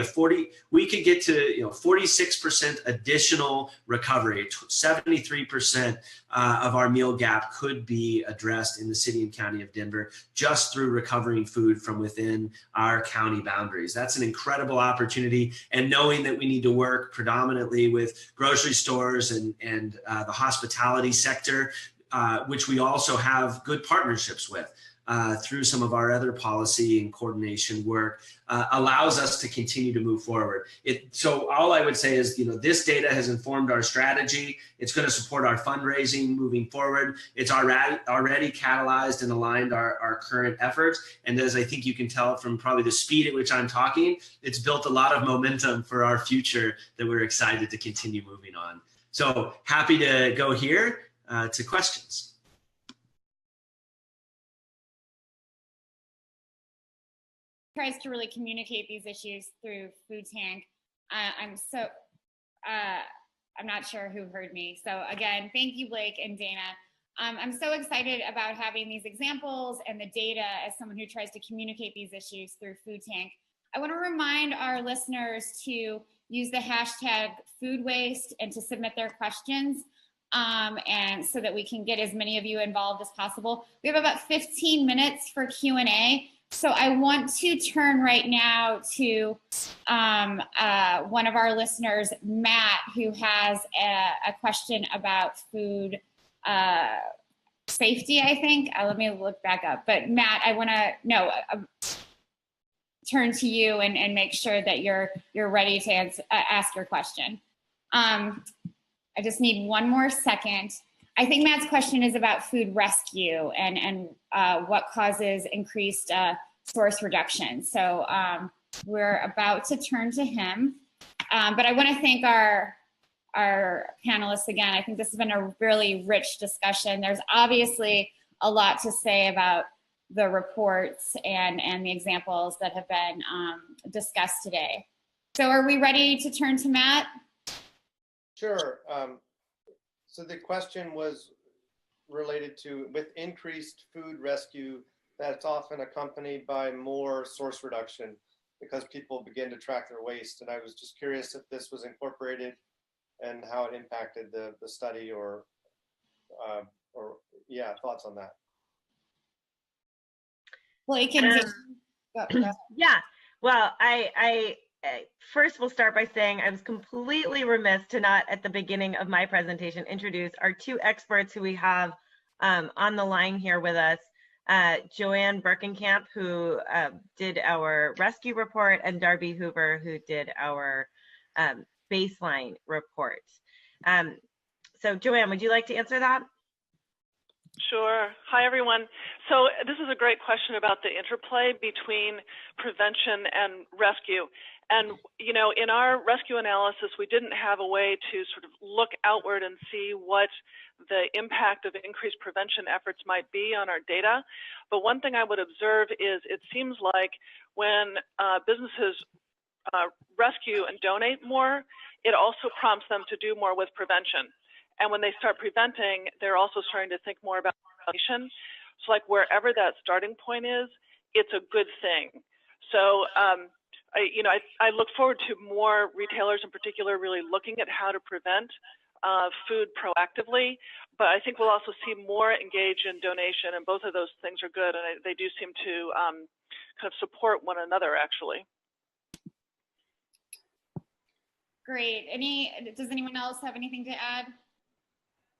We could get to 46% additional recovery. 73% of our meal gap could be addressed in the city and county of Denver just through recovering food from within our county boundaries. That's an incredible opportunity. And knowing that we need to work predominantly with grocery stores and the hospitality sector, which we also have good partnerships with. Through some of our other policy and coordination work, allows us to continue to move forward. So all I would say is, this data has informed our strategy. It's going to support our fundraising moving forward. It's already catalyzed and aligned our current efforts. And as I think you can tell from probably the speed at which I'm talking, it's built a lot of momentum for our future that we're excited to continue moving on. So happy to go here to questions. Tries to really communicate these issues through Food Tank. I'm not sure who heard me. So again, thank you, Blake and Dana. I'm so excited about having these examples and the data as someone who tries to communicate these issues through Food Tank. I want to remind our listeners to use the hashtag food waste and to submit their questions. And so that we can get as many of you involved as possible. We have about 15 minutes for Q&A. So I want to turn right now to one of our listeners, Matt, who has a question about food safety, I think. Let me look back up. But Matt, I want to turn to you and make sure that you're ready to ask your question. I just need one more second. I think Matt's question is about food rescue and what causes increased source reduction. So we're about to turn to him. But I want to thank our panelists again. I think this has been a really rich discussion. There's obviously a lot to say about the reports and the examples that have been discussed today. So are we ready to turn to Matt? Sure. So the question was related to, with increased food rescue, that's often accompanied by more source reduction because people begin to track their waste. And I was just curious if this was incorporated and how it impacted the study or yeah, thoughts on that. Well, you can yeah, well, I first will start by saying I was completely remiss to not at the beginning of my presentation introduce our two experts who we have on the line here with us, JoAnne Berkenkamp, who did our rescue report, and Darby Hoover, who did our baseline report. So JoAnne, would you like to answer that? Sure. Hi, everyone. So this is a great question about the interplay between prevention and rescue. And, you know, in our rescue analysis, we didn't have a way to sort of look outward and see what the impact of increased prevention efforts might be on our data. But one thing I would observe is it seems like when businesses rescue and donate more, it also prompts them to do more with prevention. And when they start preventing, they're also starting to think more about prevention. So like wherever that starting point is, it's a good thing. So I look forward to more retailers in particular really looking at how to prevent food proactively. But I think we'll also see more engage in donation, and both of those things are good. And they do seem to kind of support one another, actually. Great. Does anyone else have anything to add?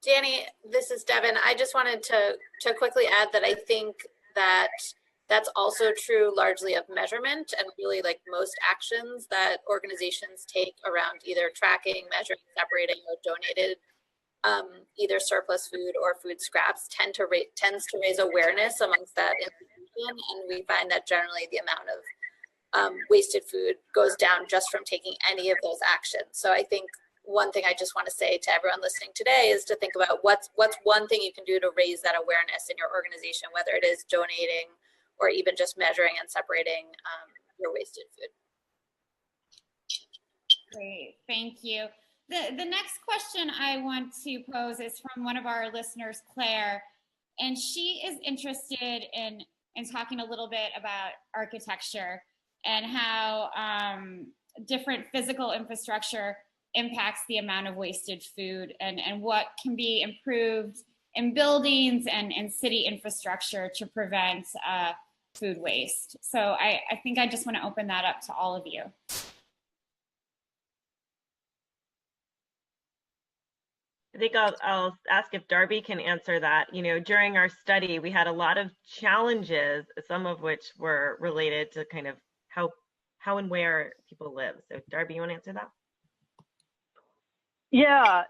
Danny, this is Devon. I just wanted to quickly add that I think that that's also true largely of measurement and really like most actions that organizations take around either tracking, measuring, separating, or donated either surplus food or food scraps tends to raise awareness amongst that institution, and we find that generally the amount of wasted food goes down just from taking any of those actions. So I think one thing I just want to say to everyone listening today is to think about what's one thing you can do to raise that awareness in your organization, whether it is donating or even just measuring and separating your wasted food. Great, thank you. The next question I want to pose is from one of our listeners, Claire, and she is interested in talking a little bit about architecture and how different physical infrastructure impacts the amount of wasted food and what can be improved in buildings and city infrastructure to prevent food waste. So I think I just want to open that up to all of you. I think I'll ask if Darby can answer that. You know, during our study, we had a lot of challenges, some of which were related to kind of how and where people live. So Darby, you want to answer that? Yeah,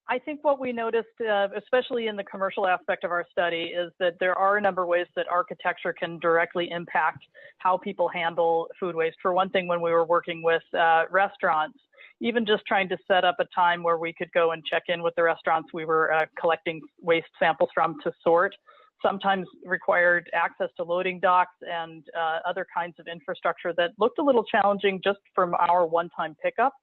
I think what we noticed, especially in the commercial aspect of our study, is that there are a number of ways that architecture can directly impact how people handle food waste. For one thing, when we were working with restaurants, even just trying to set up a time where we could go and check in with the restaurants we were collecting waste samples from to sort, sometimes required access to loading docks and other kinds of infrastructure that looked a little challenging just from our one-time pickup.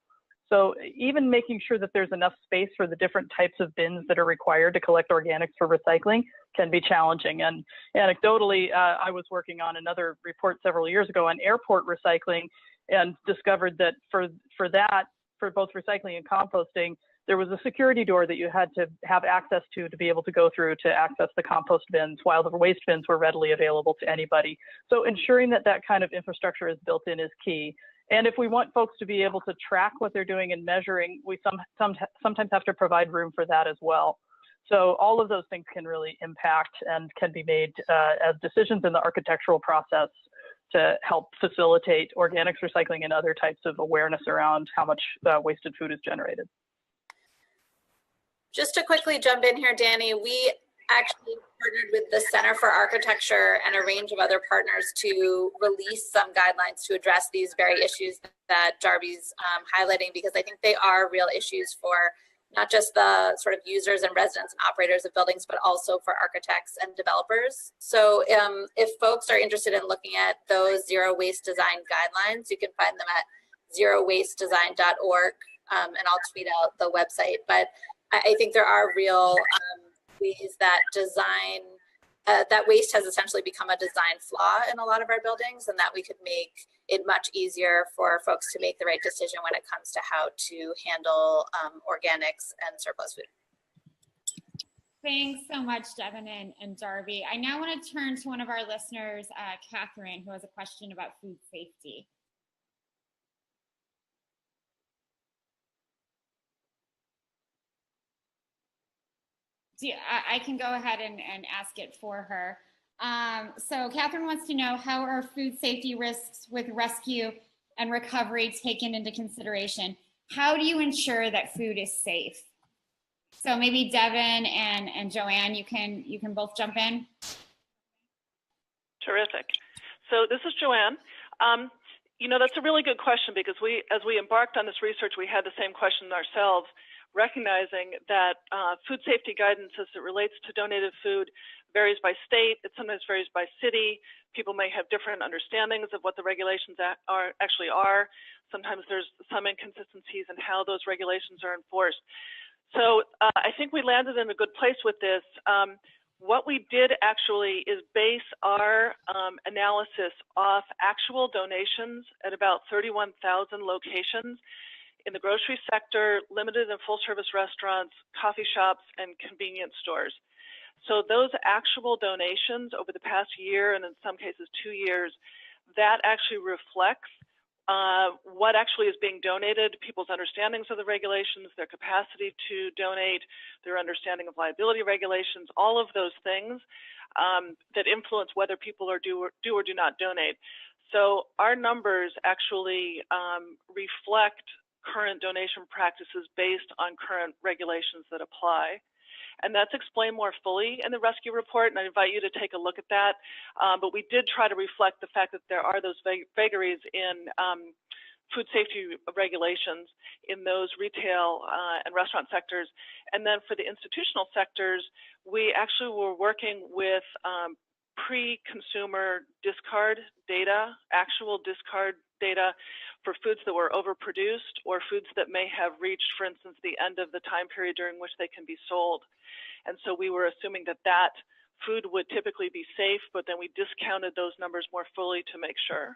So even making sure that there's enough space for the different types of bins that are required to collect organics for recycling can be challenging. And anecdotally, I was working on another report several years ago on airport recycling and discovered that for both recycling and composting, there was a security door that you had to have access to be able to go through to access the compost bins, while the waste bins were readily available to anybody. So ensuring that that kind of infrastructure is built in is key. And if we want folks to be able to track what they're doing and measuring, we sometimes have to provide room for that as well. So all of those things can really impact and can be made as decisions in the architectural process to help facilitate organics recycling and other types of awareness around how much wasted food is generated. Just to quickly jump in here, Danny, we actually partnered with the Center for Architecture and a range of other partners to release some guidelines to address these very issues that Darby's highlighting, because I think they are real issues for not just the sort of users and residents and operators of buildings, but also for architects and developers. So if folks are interested in looking at those zero waste design guidelines, you can find them at zerowastedesign.org, and I'll tweet out the website. But I think there are real ways that design, that waste has essentially become a design flaw in a lot of our buildings, and that we could make it much easier for folks to make the right decision when it comes to how to handle organics and surplus food. Thanks so much, Devon and Darby. I now want to turn to one of our listeners, Catherine, who has a question about food safety. I can go ahead and ask it for her. So Catherine wants to know, how are food safety risks with rescue and recovery taken into consideration? How do you ensure that food is safe? So maybe Devon and JoAnne, you can both jump in. Terrific. So this is JoAnne. You know, that's a really good question, because as we embarked on this research, we had the same question ourselves, recognizing that food safety guidance as it relates to donated food varies by state. It sometimes varies by city. People may have different understandings of what the regulations actually are. Sometimes there's some inconsistencies in how those regulations are enforced. So I think we landed in a good place with this. What we did actually is base our analysis off actual donations at about 31,000 locations in the grocery sector, limited and full service restaurants, coffee shops, and convenience stores. So those actual donations over the past year, and in some cases 2 years, that actually reflects what actually is being donated, people's understandings of the regulations, their capacity to donate, their understanding of liability regulations, all of those things that influence whether people are do or do not donate. So our numbers actually reflect current donation practices based on current regulations that apply. And that's explained more fully in the rescue report, and I invite you to take a look at that. But we did try to reflect the fact that there are those vagaries in food safety regulations in those retail and restaurant sectors. And then for the institutional sectors, we actually were working with pre-consumer discard data, actual discard data for foods that were overproduced or foods that may have reached, for instance, the end of the time period during which they can be sold. And so we were assuming that that food would typically be safe, but then we discounted those numbers more fully to make sure.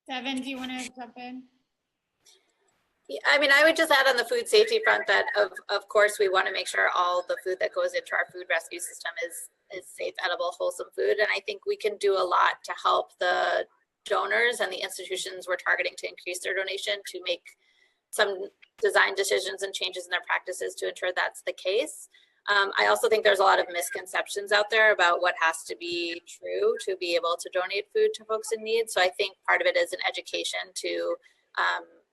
Devon, do you want to jump in? I mean, I would just add on the food safety front that of course we want to make sure all the food that goes into our food rescue system is safe, edible, wholesome food. And I think we can do a lot to help the donors and the institutions we're targeting to increase their donation to make some design decisions and changes in their practices to ensure that's the case. I also think there's a lot of misconceptions out there about what has to be true to be able to donate food to folks in need. So I think part of it is an education to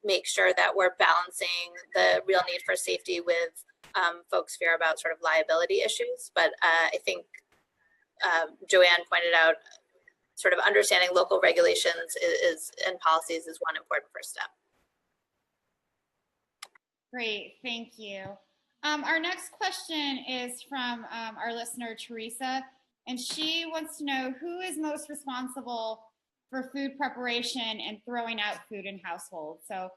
make sure that we're balancing the real need for safety with folks' fear about sort of liability issues. But I think JoAnne pointed out sort of understanding local regulations and policies is one important first step. Great, thank you. Our next question is from our listener, Teresa, and she wants to know who is most responsible for food preparation and throwing out food in households. So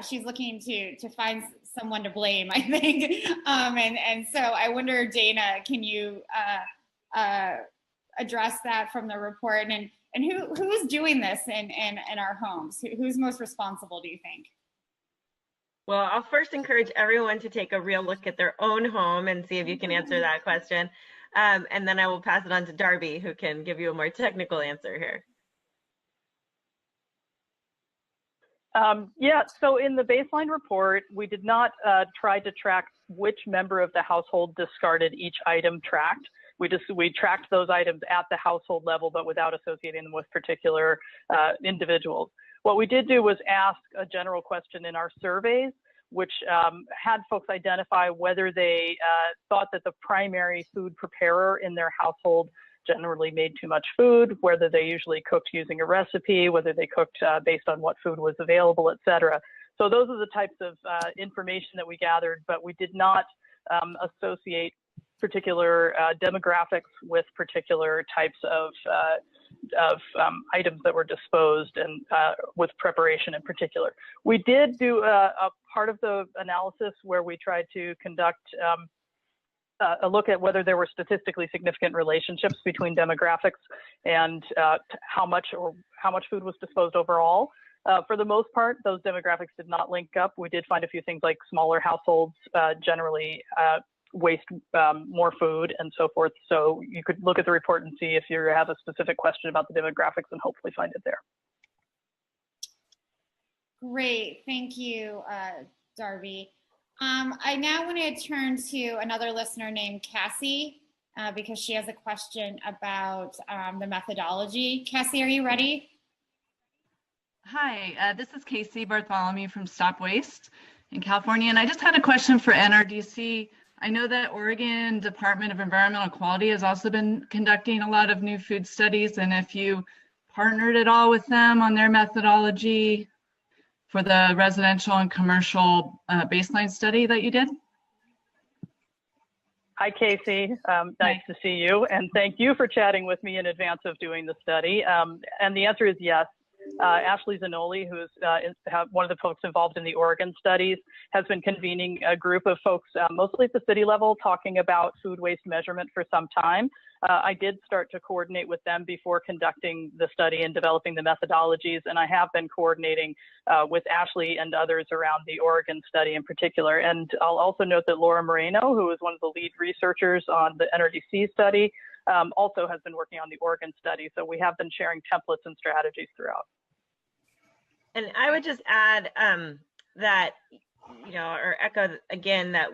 she's looking to find someone to blame, I think. And so I wonder, Dana, can you address that from the report? And who's doing this in our homes? Who's most responsible, do you think? Well, I'll first encourage everyone to take a real look at their own home and see if you can answer that question. And then I will pass it on to Darby, who can give you a more technical answer here. Yeah, so in the baseline report, we did not try to track which member of the household discarded each item tracked. We tracked those items at the household level, but without associating them with particular individuals. What we did do was ask a general question in our surveys, which had folks identify whether they thought that the primary food preparer in their household generally made too much food, whether they usually cooked using a recipe, whether they cooked based on what food was available, et cetera. So those are the types of information that we gathered, but we did not associate particular demographics with particular types of items that were disposed and with preparation in particular. We did do a part of the analysis where we tried to conduct a look at whether there were statistically significant relationships between demographics and how much food was disposed overall. For the most part, those demographics did not link up. We did find a few things like smaller households generally waste more food and so forth. So you could look at the report and see if you have a specific question about the demographics and hopefully find it there. Great, thank you, Darby. I now want to turn to another listener named Cassie because she has a question about the methodology. Cassie, are you ready? Hi, this is Casey Bartholomew from Stop Waste in California, and I just had a question for NRDC. I know that Oregon Department of Environmental Quality has also been conducting a lot of new food studies, and if you partnered at all with them on their methodology for the residential and commercial baseline study that you did? Hi, Casey. Nice to see you, and thank you for chatting with me in advance of doing the study. And the answer is yes. Ashley Zanoli, who's one of the folks involved in the Oregon studies, has been convening a group of folks, mostly at the city level, talking about food waste measurement for some time. I did start to coordinate with them before conducting the study and developing the methodologies, and I have been coordinating with Ashley and others around the Oregon study in particular. And I'll also note that Laura Moreno, who is one of the lead researchers on the NRDC study, also has been working on the Oregon study. So we have been sharing templates and strategies throughout. And I would just add that, or echo again, that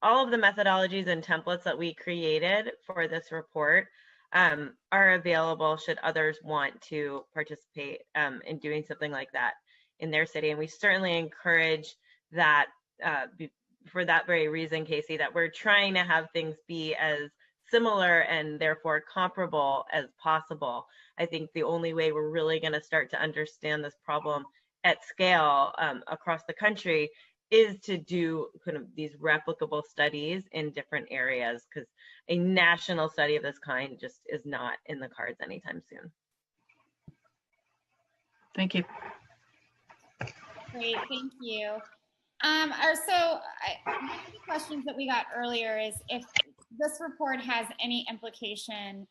all of the methodologies and templates that we created for this report are available should others want to participate in doing something like that in their city. And we certainly encourage that for that very reason, Casey, that we're trying to have things be as similar and therefore comparable as possible. I think the only way we're really going to start to understand this problem at scale across the country is to do kind of these replicable studies in different areas, because a national study of this kind just is not in the cards anytime soon. Thank you. Great, thank you. One of the questions that we got earlier is if this report has any implication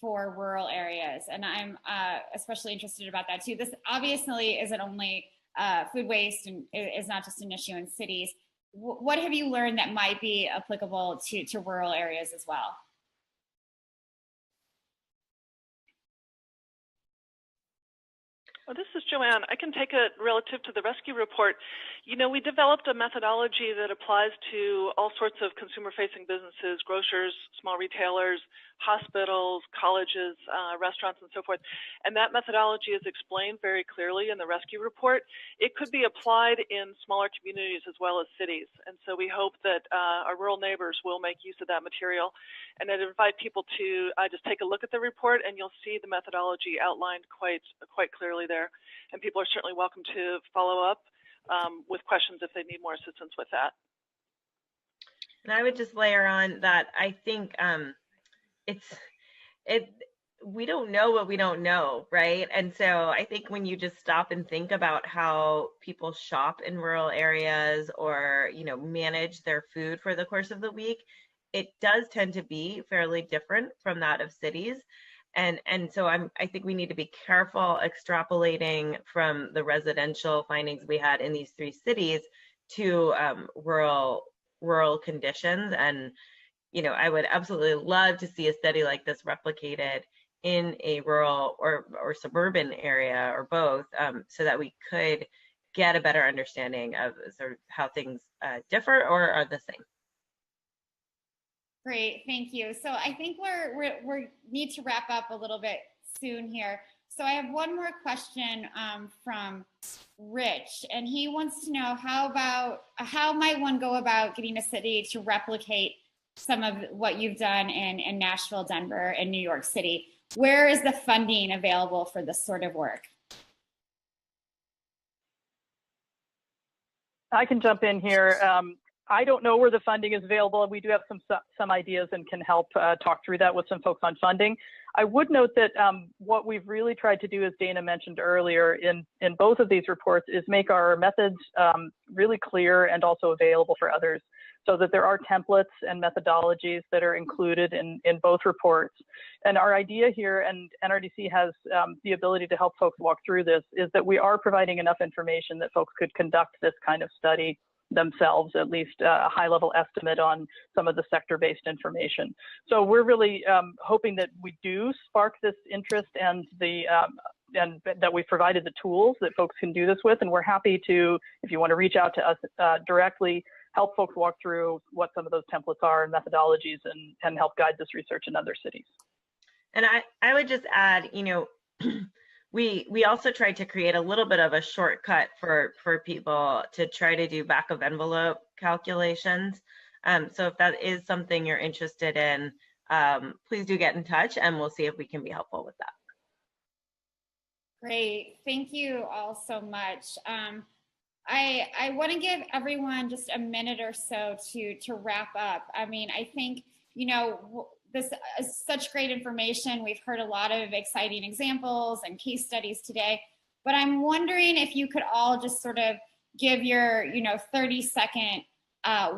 for rural areas, and I'm especially interested about that too. This obviously isn't only food waste and is not just an issue in cities. What have you learned that might be applicable to rural areas as well? Well, this is JoAnne. I can take it relative to the rescue report. You know, we developed a methodology that applies to all sorts of consumer-facing businesses, grocers, small retailers, hospitals, colleges, restaurants, and so forth. And that methodology is explained very clearly in the rescue report. It could be applied in smaller communities as well as cities. And so we hope that our rural neighbors will make use of that material. And I'd invite people to just take a look at the report, and you'll see the methodology outlined quite clearly there. And people are certainly welcome to follow up with questions if they need more assistance with that. And I would just layer on that I think we don't know what we don't know, right? And so I think when you just stop and think about how people shop in rural areas or, manage their food for the course of the week, it does tend to be fairly different from that of cities. And so I think we need to be careful extrapolating from the residential findings we had in these 3 cities to rural conditions. And, you know, I would absolutely love to see a study like this replicated in a rural or suburban area or both, so that we could get a better understanding of sort of how things differ or are the same. Great, thank you. So I think we need to wrap up a little bit soon here. So I have one more question from Rich, and he wants to know how might one go about getting a city to replicate some of what you've done in Nashville, Denver, and New York City? Where is the funding available for this sort of work? I can jump in here. I don't know where the funding is available. We do have some ideas and can help talk through that with some folks on funding. I would note that what we've really tried to do, as Dana mentioned earlier, in both of these reports, is make our methods really clear and also available for others, so that there are templates and methodologies that are included in both reports. And our idea here, and NRDC has the ability to help folks walk through this, is that we are providing enough information that folks could conduct this kind of study themselves, at least a high-level estimate on some of the sector-based information. So we're really hoping that we do spark this interest and and that we've provided the tools that folks can do this with. And we're happy to, if you want to reach out to us directly, help folks walk through what some of those templates are and methodologies, and help guide this research in other cities. And I would just add, you know, we also tried to create a little bit of a shortcut for people to try to do back of envelope calculations. So if that is something you're interested in, please do get in touch and we'll see if we can be helpful with that. Great, thank you all so much. I want to give everyone just a minute or so to wrap up. I mean, I think, you know, this is such great information. We've heard a lot of exciting examples and case studies today, but I'm wondering if you could all just sort of give your, 30-second,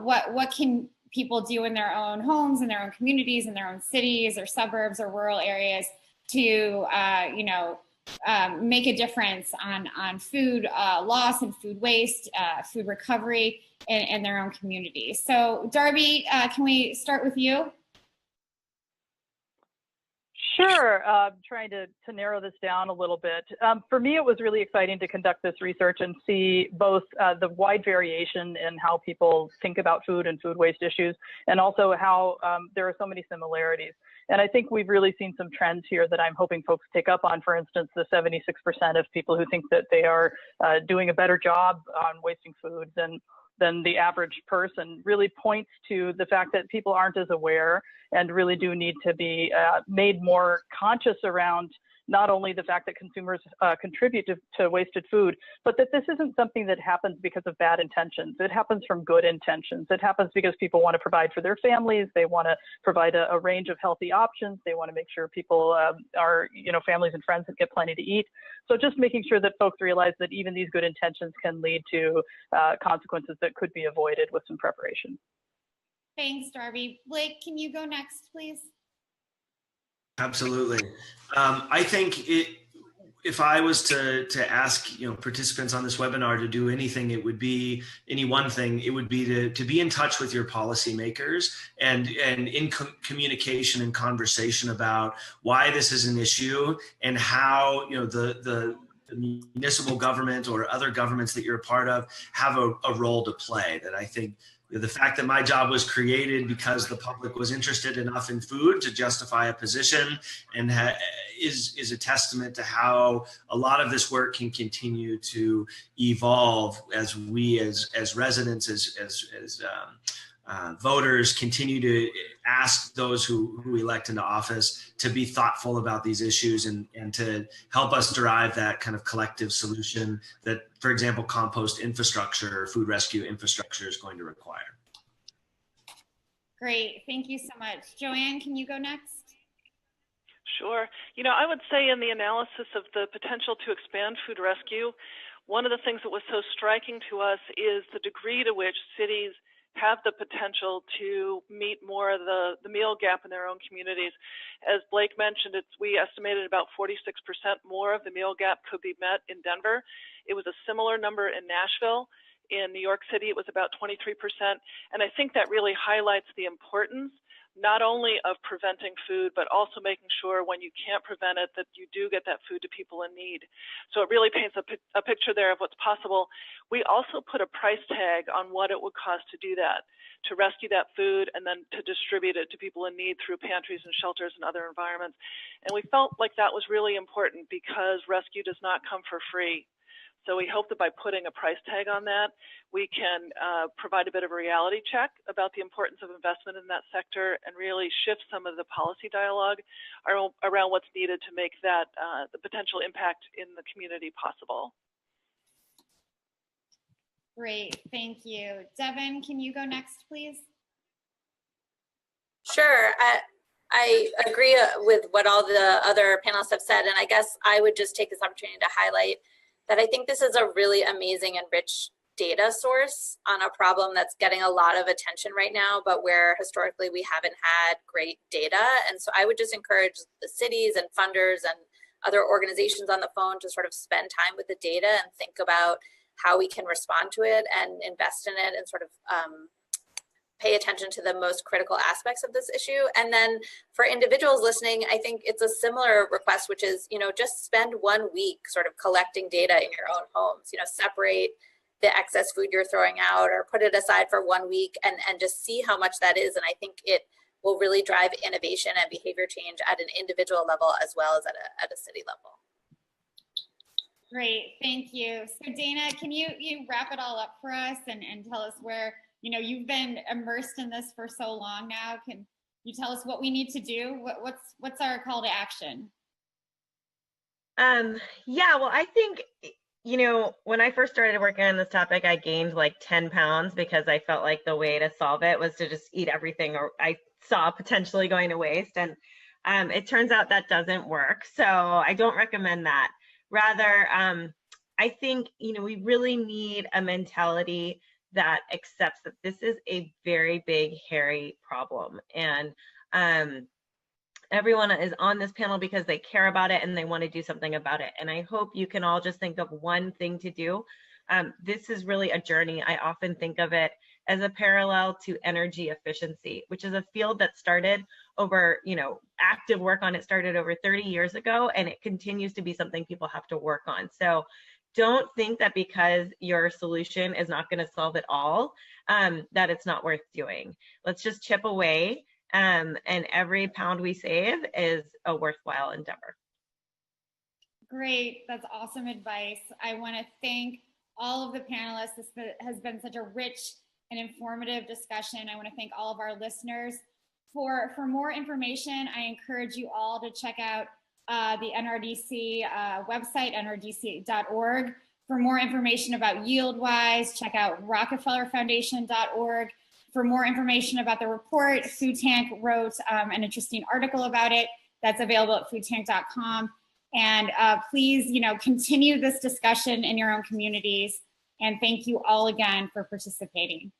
what can people do in their own homes, in their own communities, in their own cities or suburbs or rural areas to, make a difference on food loss and food waste, food recovery in their own community. So Darby, can we start with you? Sure, trying to narrow this down a little bit. For me, it was really exciting to conduct this research and see both the wide variation in how people think about food and food waste issues, and also how there are so many similarities. And I think we've really seen some trends here that I'm hoping folks pick up on. For instance, the 76% of people who think that they are doing a better job on wasting food than the average person really points to the fact that people aren't as aware and really do need to be made more conscious around not only the fact that consumers contribute to wasted food, but that this isn't something that happens because of bad intentions. It happens from good intentions. It happens because people want to provide for their families. They want to provide a range of healthy options. They want to make sure people are, families and friends that get plenty to eat. So just making sure that folks realize that even these good intentions can lead to consequences that could be avoided with some preparation. Thanks, Darby. Blake, can you go next, please? Absolutely. I think if I was to ask participants on this webinar to do anything, it would be any one thing. It would be to be in touch with your policymakers and in communication and conversation about why this is an issue and how the municipal government or other governments that you're a part of have a role to play. That I think the fact that my job was created because the public was interested enough in food to justify a position and is a testament to how a lot of this work can continue to evolve as we as residents, as voters continue to ask those who elect into office to be thoughtful about these issues and to help us derive that kind of collective solution that, for example, compost infrastructure or food rescue infrastructure is going to require. Great, thank you so much. JoAnne, can you go next? Sure. I would say in the analysis of the potential to expand food rescue, one of the things that was so striking to us is the degree to which cities have the potential to meet more of the meal gap in their own communities. As Blake mentioned, we estimated about 46% more of the meal gap could be met in Denver. It was a similar number in Nashville. In New York City, it was about 23%. And I think that really highlights the importance not only of preventing food, but also making sure when you can't prevent it, that you do get that food to people in need. So it really paints a picture there of what's possible. We also put a price tag on what it would cost to do that, to rescue that food and then to distribute it to people in need through pantries and shelters and other environments. And we felt like that was really important because rescue does not come for free. So we hope that by putting a price tag on that, we can provide a bit of a reality check about the importance of investment in that sector and really shift some of the policy dialogue around what's needed to make that the potential impact in the community possible. Great, thank you. Devon, can you go next, please? Sure. I agree with what all the other panelists have said, and I guess I would just take this opportunity to highlight that I think this is a really amazing and rich data source on a problem that's getting a lot of attention right now, but where historically we haven't had great data. And so I would just encourage the cities and funders and other organizations on the phone to sort of spend time with the data and think about how we can respond to it and invest in it and sort of pay attention to the most critical aspects of this issue. And then for individuals listening, I think it's a similar request, which is, just spend 1 week sort of collecting data in your own homes, separate the excess food you're throwing out or put it aside for 1 week and just see how much that is. And I think it will really drive innovation and behavior change at an individual level as well as at a city level. Great, thank you. So Dana, can you wrap it all up for us and tell us where, you've been immersed in this for so long now. Can you tell us what we need to do? What's our call to action? Yeah, well, I think, when I first started working on this topic, I gained like 10 pounds because I felt like the way to solve it was to just eat everything or I saw potentially going to waste. And it turns out that doesn't work. So I don't recommend that. Rather, I think, we really need a mentality that accepts that this is a very big, hairy problem. And everyone is on this panel because they care about it and they want to do something about it. And I hope you can all just think of one thing to do. This is really a journey. I often think of it as a parallel to energy efficiency, which is a field that started over, active work on it started over 30 years ago, and it continues to be something people have to work on. So don't think that because your solution is not going to solve it all, that it's not worth doing. Let's just chip away, and every pound we save is a worthwhile endeavor. Great, that's awesome advice. I want to thank all of the panelists. This has been such a rich and informative discussion. I want to thank all of our listeners. For more information, I encourage you all to check out the NRDC website, nrdc.org. For more information about YieldWise, check out RockefellerFoundation.org. For more information about the report, Food Tank wrote an interesting article about it that's available at foodtank.com. And please, continue this discussion in your own communities. And thank you all again for participating.